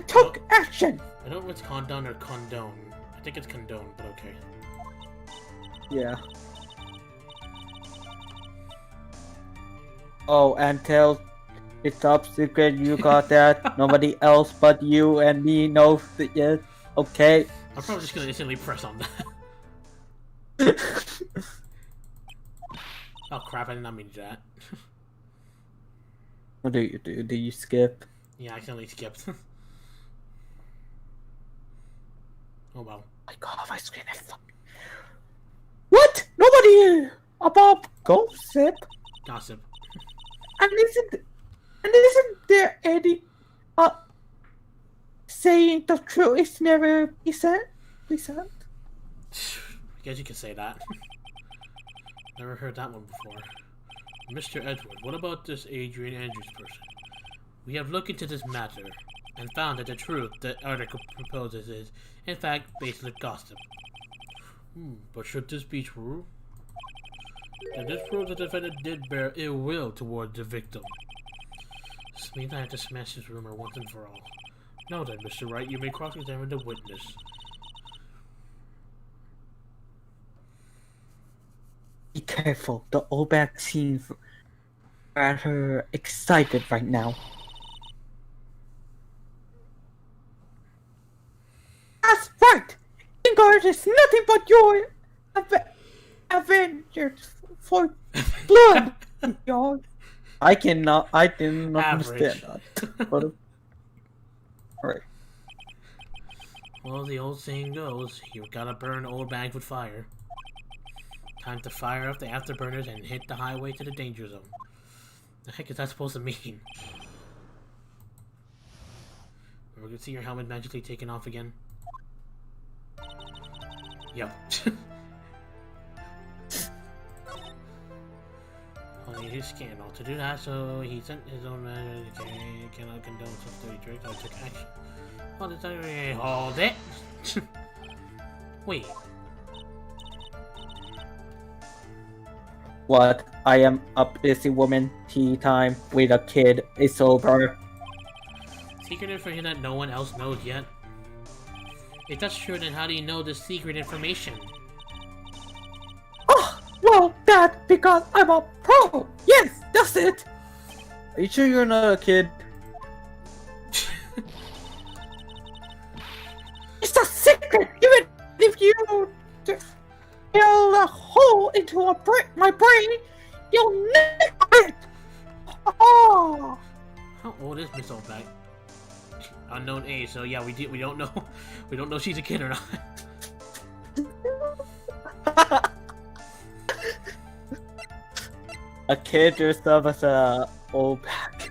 took action. I don't know if it's condone or condone. I think it's condone, but okay. Yeah. Oh, and tell the top secret you got that. Nobody else but you and me knows it yet. Okay. I'm probably just gonna instantly press on that. Oh crap, I did not mean to do that. What do you do? Do you skip? Yeah, I accidentally skipped. Oh well. My god, my screen is fucking... What? Nobody about gossip? Gossip. And isn't there any saying the truth is never present? I guess you could say that. Never heard that one before. Mr. Edward, what about this Adrian Andrews person? We have looked into this matter and found that the truth the article proposes is, in fact, baseless gossip. But should this be true? Then this proves the defendant did bear ill will toward the victim. This means I have to smash this rumor once and for all. Now then, Mr. Wright, you may cross-examine the witness. Be careful, the old back seems rather excited right now. That's right! Ingard is nothing but your Avengers for blood, y'all. I didn't understand that. But, alright. Well, the old saying goes, you gotta burn old bags with fire. Time to fire up the afterburners and hit the highway to the danger zone. The heck is that supposed to mean? We're gonna see your helmet magically taken off again. Yep. his scandal. To do that, so he sent his own man. Cannot condone such dirty tricks. I took action. Hold it. Wait. What? I am a busy woman. Tea time with a kid is over. Secret information that no one else knows yet. If that's true, then how do you know this secret information? Oh, well, that's because I'm a pro. Yes, that's it. Are you sure you're not a kid? It's a secret, even if you drill a hole into my brain, you'll never it. Oh. How old is Miss Oldback? Unknown age, so yeah, we don't know. We don't know if she's a kid or not. A kid dressed up as a old back.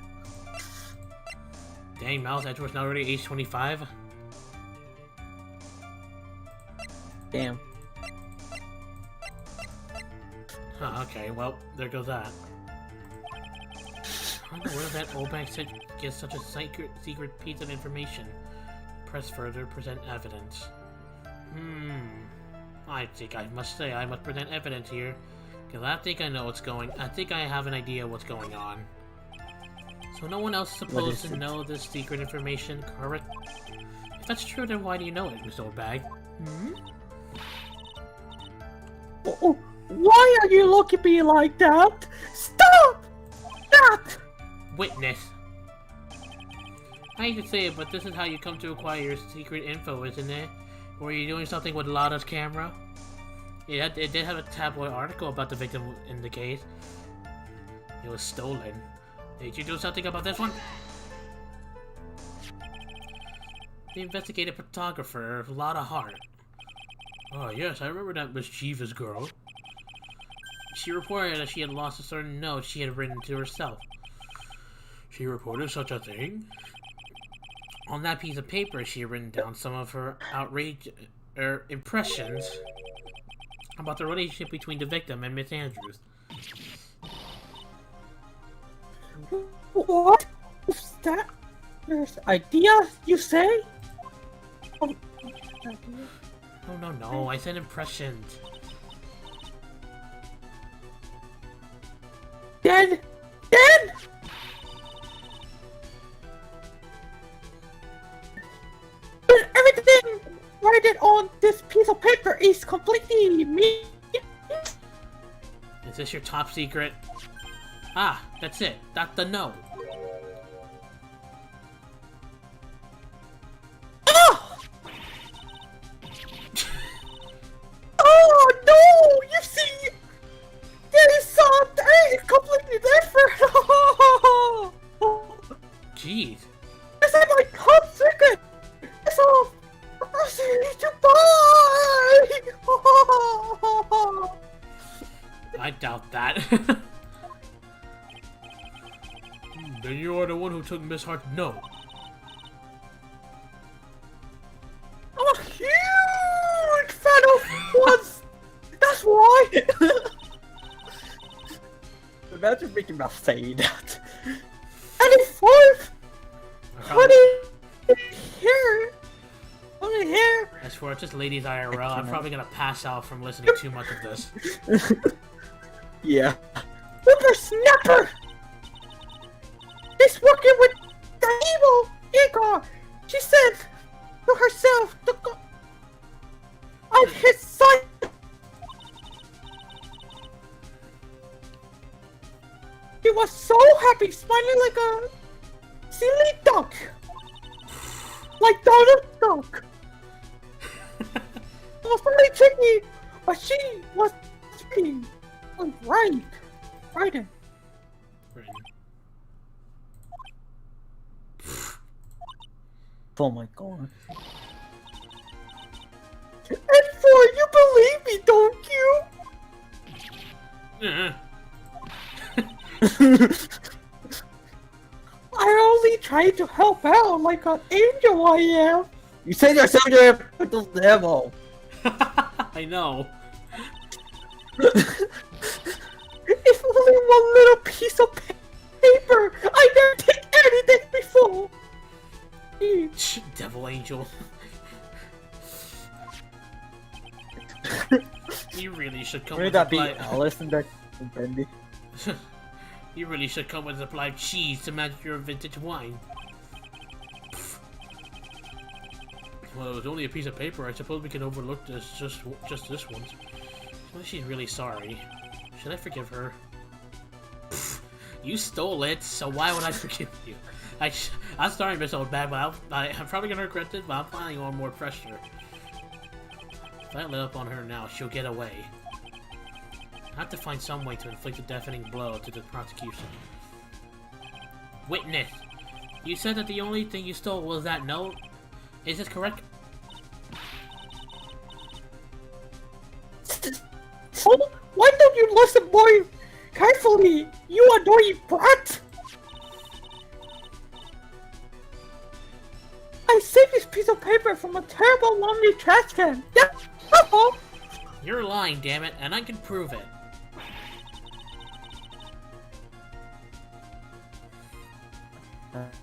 Dang, Mouse Edgeworth's now already age 25. Damn. Huh, okay, well, there goes that. I don't know where that Oldback gets such a secret piece of information. Press further, present evidence. I think I must say I must present evidence here. Because I think I know I think I have an idea what's going on. So no one else is supposed to know this secret information, correct? If that's true, then why do you know it, Miss Oldbag? Oh, why are you looking at me like that? Stop! That! Witness. I hate to say it, but this is how you come to acquire your secret info, isn't it? Were you doing something with Lada's camera? It did have a tabloid article about the victim in the case. It was stolen. Did you do something about this one? The investigative photographer, Lada Hart. Oh yes, I remember that mischievous girl. She reported that she had lost a certain note she had written to herself. She reported such a thing? On that piece of paper, she had written down some of her impressions about the relationship between the victim and Miss Andrews. What is that? There's ideas, you say? Oh, No, I said impressions. Then? But everything written on this piece of paper is completely me. Is this your top secret? Ah, that's it. That's the note. Oh! Oh no! You see, there is something completely different. Jeez. This is my top secret. It's all to buy. I doubt that. Then you are the one who took Miss Hart's note. I'm a huge fan of ones. That's why. Imagine Mickey Mouse saying that. And in fourth, honey here. As for just ladies IRL, I'm probably gonna pass out from listening too much of this. Yeah. Whippersnapper! He's working with the evil Igor! She said to herself to go on his side. He was so happy, smiling like a silly duck. Like Donald Duck. It was really tricky, but she was speaking. Right. Oh my god. And for you believe me, don't you? I only tried to help out like an angel I am. You said yourself you're a little devil. I know. If only one little Rachel. You really should come Would with that be supply. Alice and that Bendy? You really should come with a supply of cheese to match your vintage wine. Well, it was only a piece of paper. I suppose we can overlook this, just this one. Well, she's really sorry. Should I forgive her? You stole it, so why would I forgive you? I'm sorry, Miss Oldbag, but I'm probably gonna regret it, but I'm planning on more pressure. If I let up on her now, she'll get away. I have to find some way to inflict a deafening blow to the prosecution. Witness! You said that the only thing you stole was that note? Is this correct? Oh, why don't you listen more carefully, you annoying brat? I saved this piece of paper from a terrible lonely trash can. Yeah. You're lying, damn it, and I can prove it.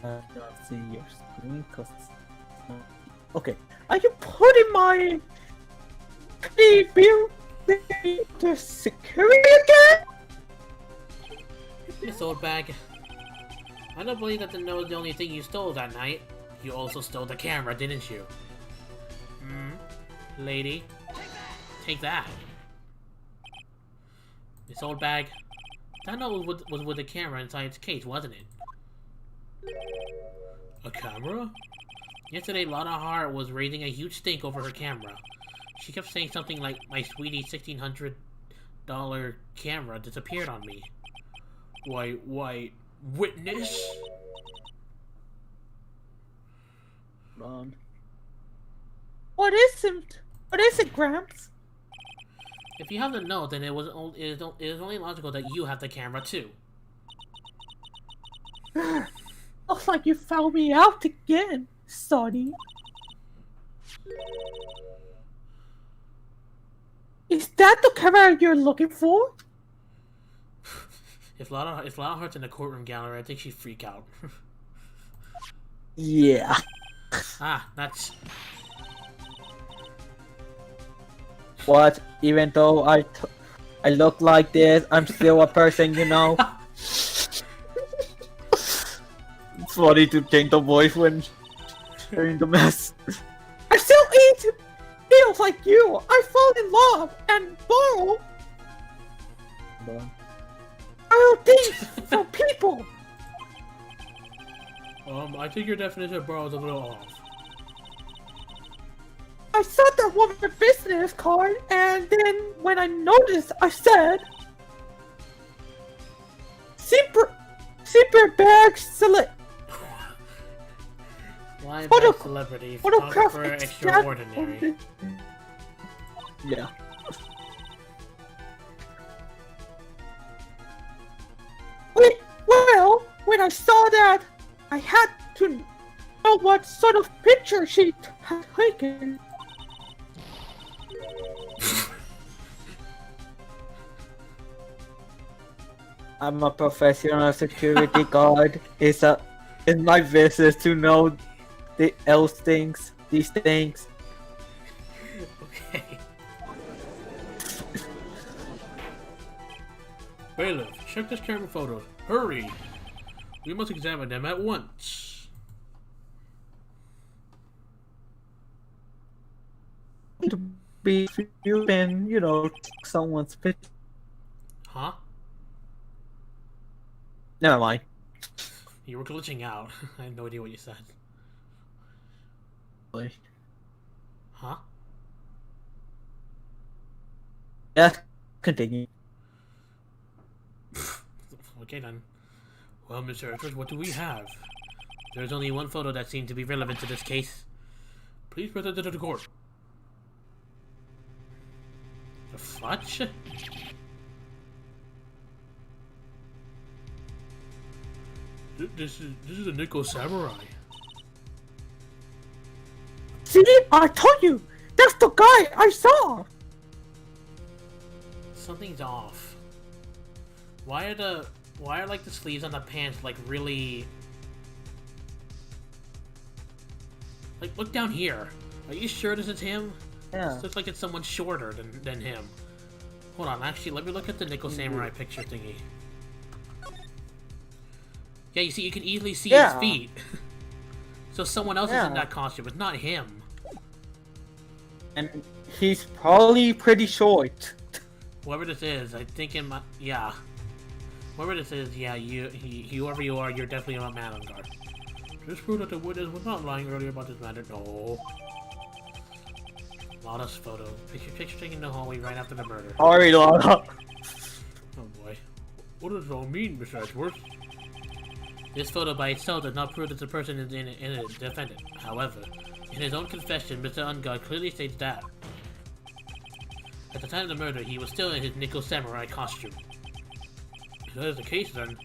Let's see your screen, cause okay. Are you putting my bill to security again? Miss Oldbag, I don't believe that the note is the only thing you stole that night. You also stole the camera, didn't you? Lady? Take that. Miss Oldbag, that note was with the camera inside its case, wasn't it? A camera? Yesterday, Lana Hart was raising a huge stink over her camera. She kept saying something like, "My sweetie $1,600 camera disappeared on me." Why, witness? Ron. What is it, Gramps? If you have the note, then it is only logical that you have the camera too. Looks like you found me out again, Sonny. Is that the camera you're looking for? If Lana Hart's in the courtroom gallery, I think she'd freak out. Yeah. That's... What? Even though I look like this, I'm still a person, you know? It's funny to change the voice when hearing the mess. I still eat meals like you! I fall in love and borrow things from people! I think your definition of borrow is a little off. I saw that woman's business card, and then when I noticed, I said, Super bag select. Why bad celebrity? Photographer extraordinary. Yeah. Well, when I saw that, I had to know what sort of picture she had taken. I'm a professional security guard. It's my business to know these things. Okay. Bailiff, check this camera photos. Hurry! We must examine them at once. To be you can, someone's picture. Huh? Never mind. You were glitching out. I had no idea what you said. Huh? Yeah, continue. Okay then. Well, Mr. Edwards, what do we have? There's only one photo that seemed to be relevant to this case. Please present it to the court. The fudge? This is a Nico Samurai. See, I told you! That's the guy I saw! Something's off. Why are like the sleeves on the pants like really... Like, look down here. Are you sure this is him? Yeah. This looks like it's someone shorter than him. Hold on, actually, let me look at the Nickel Samurai picture thingy. Yeah, you see, you can easily see his feet. So someone else is in that costume, but not him. And he's probably pretty short. Whoever this is, I think in my... Yeah. Whoever this is, yeah, whoever you are, you're definitely not mad on guard. Just prove that the witness was not lying earlier about this matter. No. Lada's photo. Picture taken in the hallway right after the murder. Sorry, Lada. Oh boy. What does it all mean, Mr. Edgeworth? This photo by itself does not prove that the person is in a defendant. However, in his own confession, Mr. Ungard clearly states that at the time of the murder, he was still in his Nickel Samurai costume. If that is the case, then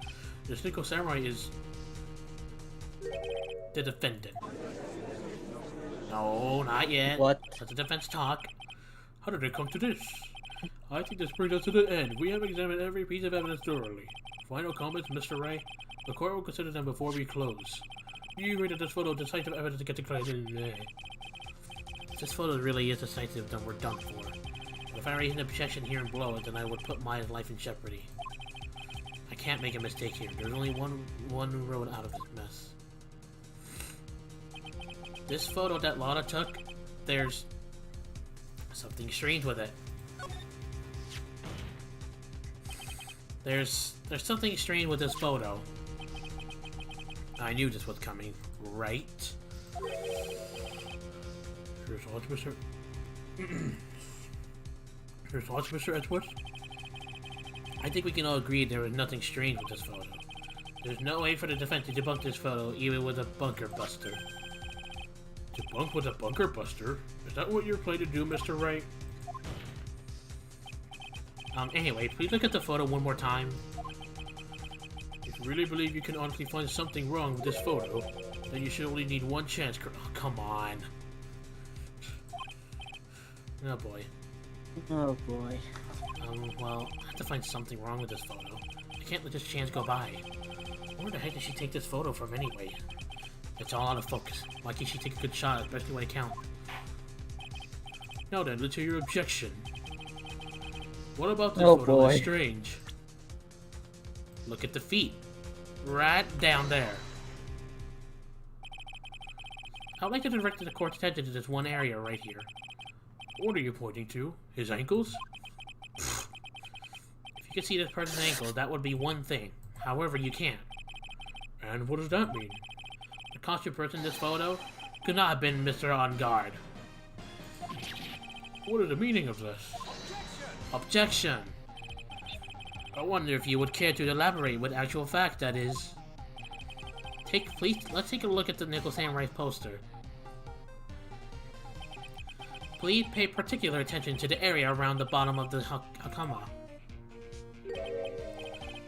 this Nickel Samurai is the defendant. No, not yet. What? Let the defense talk. How did it come to this? I think this brings us to the end. We have examined every piece of evidence thoroughly. Final comments, Mr. Wright? The court will consider them before we close. You agree that this photo is decisive evidence to get declared in there. If this photo really is decisive, then we're done for. But if I raise an objection here and blow it, then I would put my life in jeopardy. I can't make a mistake here. There's only one road out of this mess. This photo that Lada took, there's something strange with it. There's something strange with this photo. I knew this was coming, right? Here's thoughts, Mr. Here's thoughts, Mr. Edgeworth. I think we can all agree there is nothing strange with this photo. There's no way for the defense to debunk this photo, even with a bunker buster. Debunk with a bunker buster? Is that what you're planning to do, Mr. Wright? Anyway, please look at the photo one more time. If you really believe you can honestly find something wrong with this photo, then you should only need one chance. Oh, come on. Oh boy. Oh boy. Well, I have to find something wrong with this photo. I can't let this chance go by. Where the heck did she take this photo from anyway? It's all out of focus. Why can't she take a good shot, especially when it counts? Now then, let's hear your objection. What about this photo is strange? Look at the feet. Right down there. I'd like to direct the court's attention to this one area right here. What are you pointing to? His ankles? If you could see this person's ankles, that would be one thing. However, you can't. And what does that mean? The costume person in this photo could not have been Mr. On Guard. What is the meaning of this? Objection! I wonder if you would care to elaborate with actual fact, that is. Let's take a look at the Nickel Samurai poster. Please pay particular attention to the area around the bottom of the hakama.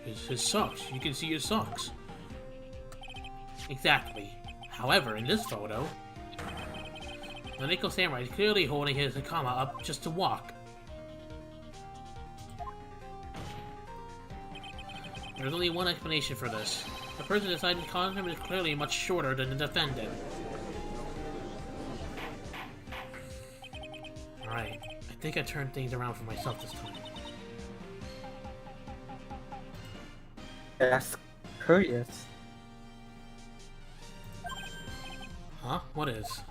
His socks. You can see his socks. Exactly. However, in this photo, the Nickel Samurai is clearly holding his hakama up just to walk. There's only one explanation for this. The person decided to cause him is clearly much shorter than the defendant. Alright, I think I turned things around for myself this time. That's curious. Huh? What is?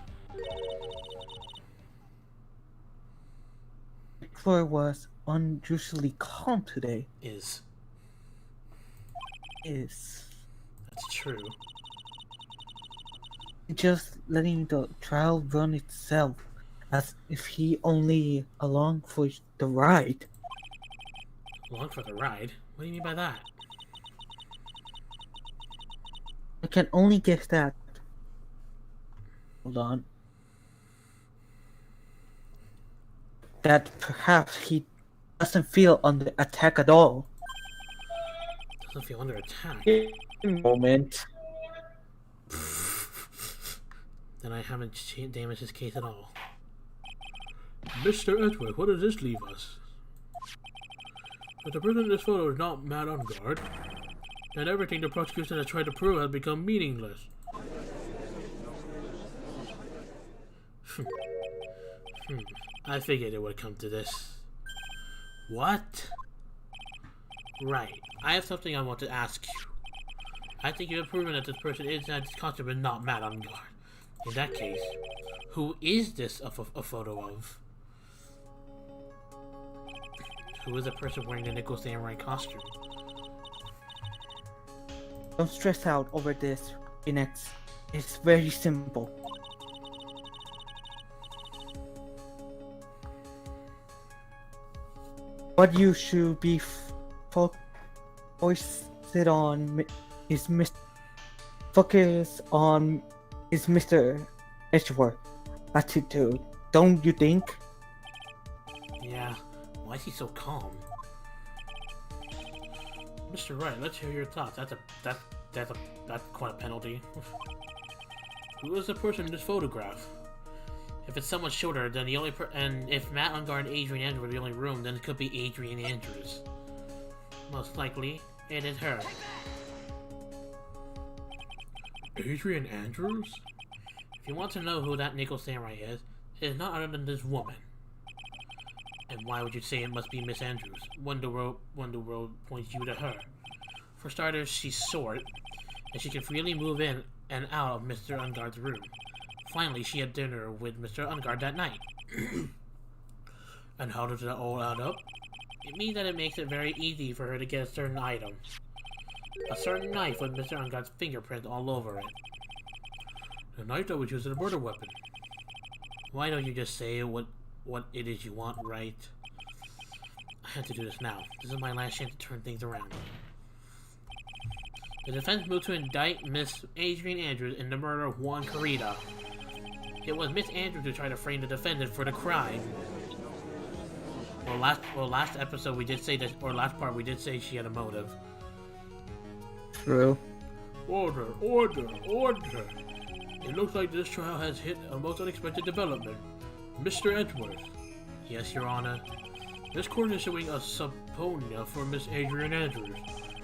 The floor was unusually calm today. Is. That's true. Just letting the trial run itself, as if he only along for the ride. Along for the ride? What do you mean by that? I can only guess that. Hold on. That perhaps he doesn't feel under attack at all. Doesn't feel under attack. Moment. Then I haven't damaged his case at all. Mr. Edgeworth, what does this leave us? If the person in this photo is not mad on guard, then everything the prosecution has tried to prove has become meaningless. I figured it would come to this. What? Right. I have something I want to ask you. I think you have proven that this person is not constant but not mad on guard. In that case, who is this a photo of? Who is the person wearing the Nickel Samurai costume? Don't stress out over this, Phoenix. It's very simple. What you should be focused on is Mr. Edgeworth attitude, don't you think? Yeah. Why is he so calm? Mr. Wright, let's hear your thoughts. That's quite a penalty. Who is the person in this photograph? If it's someone shorter, then the only and if Matt Ungar and Adrian Andrews were the only room, then it could be Adrian Andrews. Most likely, it is her. Adrian Andrews? If you want to know who that Nickel Samurai is, it is not other than this woman. And why would you say it must be Miss Andrews? Wonderworld points you to her. For starters, she's short, and she can freely move in and out of Mr. Ungar's room. Finally, she had dinner with Mr. Ungar that night. And how does that all add up? It means that it makes it very easy for her to get a certain item. A certain knife with Mr. Ungar's fingerprint all over it. The knife that was used as a murder weapon. Why don't you just say what it is you want, right? I have to do this now. This is my last chance to turn things around. The defense moved to indict Miss Adrian Andrews in the murder of Juan Carita. It was Miss Andrews who tried to frame the defendant for the crime. Last episode we did say that, or last part we did say she had a motive. True. Order, order, order! It looks like this trial has hit a most unexpected development. Mr. Edgeworth. Yes, Your Honor. This court is issuing a subpoena for Miss Adrian Andrews.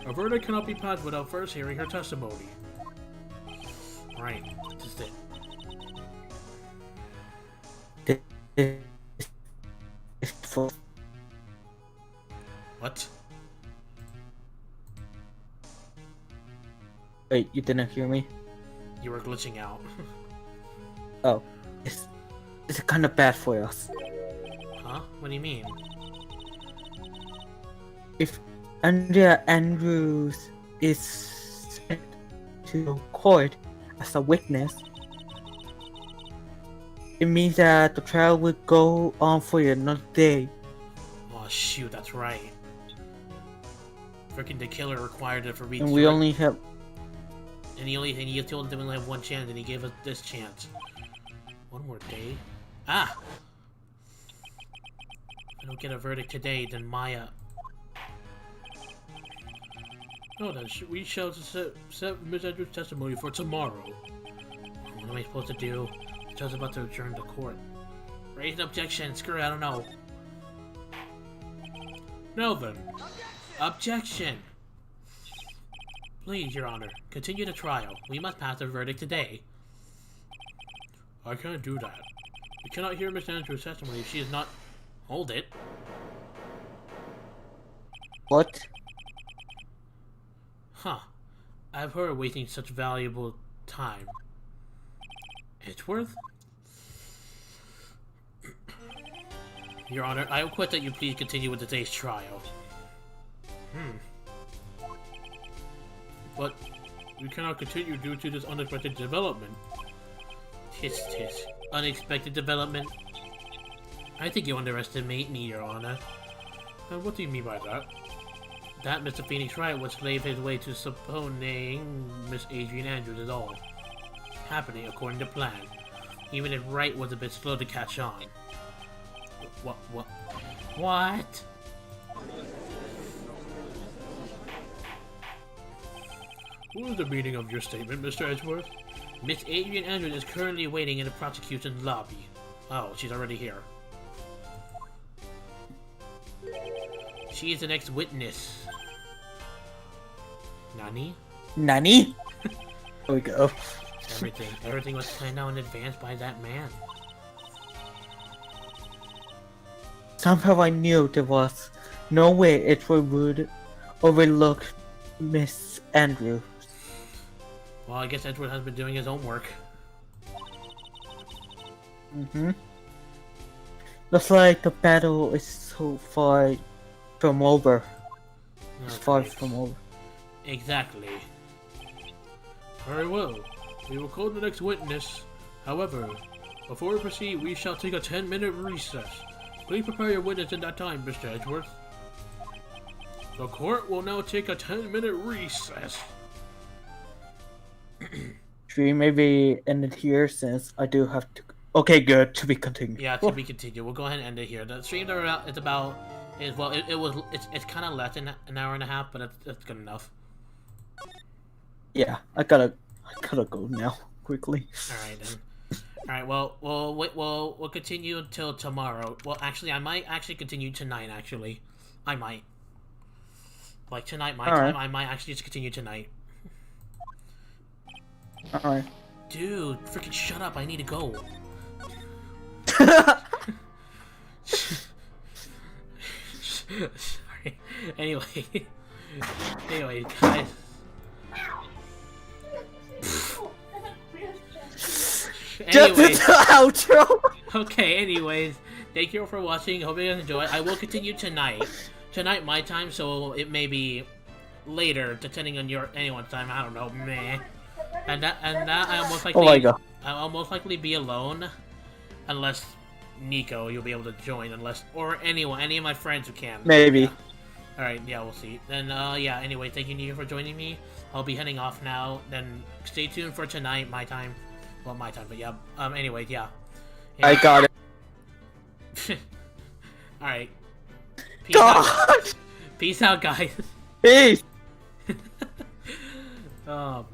A verdict cannot be passed without first hearing her testimony. Right, this is it. What? Wait, you didn't hear me? You were glitching out. Oh, it's kind of bad for us. Huh? What do you mean? If Andrea Andrews is sent to court as a witness, it means that the trial will go on for another day. Oh shoot, that's right. Freaking the killer required it for me. And we only have... And he told them we only have one chance, and he gave us this chance. One more day? Ah! If I don't get a verdict today, then Maya... No, then we shall set Ms. Andrews' testimony for tomorrow. What am I supposed to do? The judge's about to adjourn the court. Raise an objection. Screw it, I don't know. Now then. Objection! Please, Your Honor, continue the trial. We must pass the verdict today. I can't do that. We cannot hear Miss Andrews' testimony if she is not... Hold it. What? Huh. I've heard wasting such valuable time. Edgeworth? Your Honor, I request that you please continue with today's trial. But we cannot continue due to this unexpected development. Tis. Unexpected development? I think you underestimate me, Your Honor. And what do you mean by that? That Mr. Phoenix Wright would slave his way to subpoenaing Miss Adrian Andrews is all happening according to plan. Even if Wright was a bit slow to catch on. What? What is the meaning of your statement, Mr. Edgeworth? Miss Adrian Andrews is currently waiting in the prosecution's lobby. Oh, she's already here. She is the next witness. Nani? Nani? There we go. Everything was planned out in advance by that man. Somehow I knew there was no way it would overlook Miss Andrews. Well, I guess Edward has been doing his own work. Looks like the battle is so far from over. It's Okay. far from over. Exactly. Very well. We will call the next witness. However, before we proceed, we shall take a 10-minute recess. Please prepare your witness in that time, Mr. Edgeworth. The court will now take a 10-minute recess. Should we maybe end it here since I do have to... Okay, good. To be continued. Yeah, to be continued. We'll go ahead and end it here. The streams are about, it's kind of less than an hour and a half, but it's good enough. Yeah, I gotta go now quickly. All right then. All right. Well, we'll continue until tomorrow. Well, actually, I might actually continue tonight. Actually, I might. Like tonight, my time. I might actually just continue tonight. All right. Dude, freaking shut up! I need to go. Sorry. Anyway, guys. Just the outro. Okay, anyways, thank you all for watching. Hope you guys enjoy. I will continue tonight. Tonight my time, so it may be later, depending on anyone's time. I don't know, meh. And that I almost likely. Oh my god. I'll most likely be alone, unless Nico, you'll be able to join, or any of my friends who can. Maybe. Yeah. All right, yeah, we'll see. Then, yeah. Anyway, thank you, Nico, for joining me. I'll be heading off now. Then stay tuned for tonight, my time. Well, my time, but yeah. Anyway, yeah. I got it. All right. Peace God. out. Peace out, guys. Peace. Oh.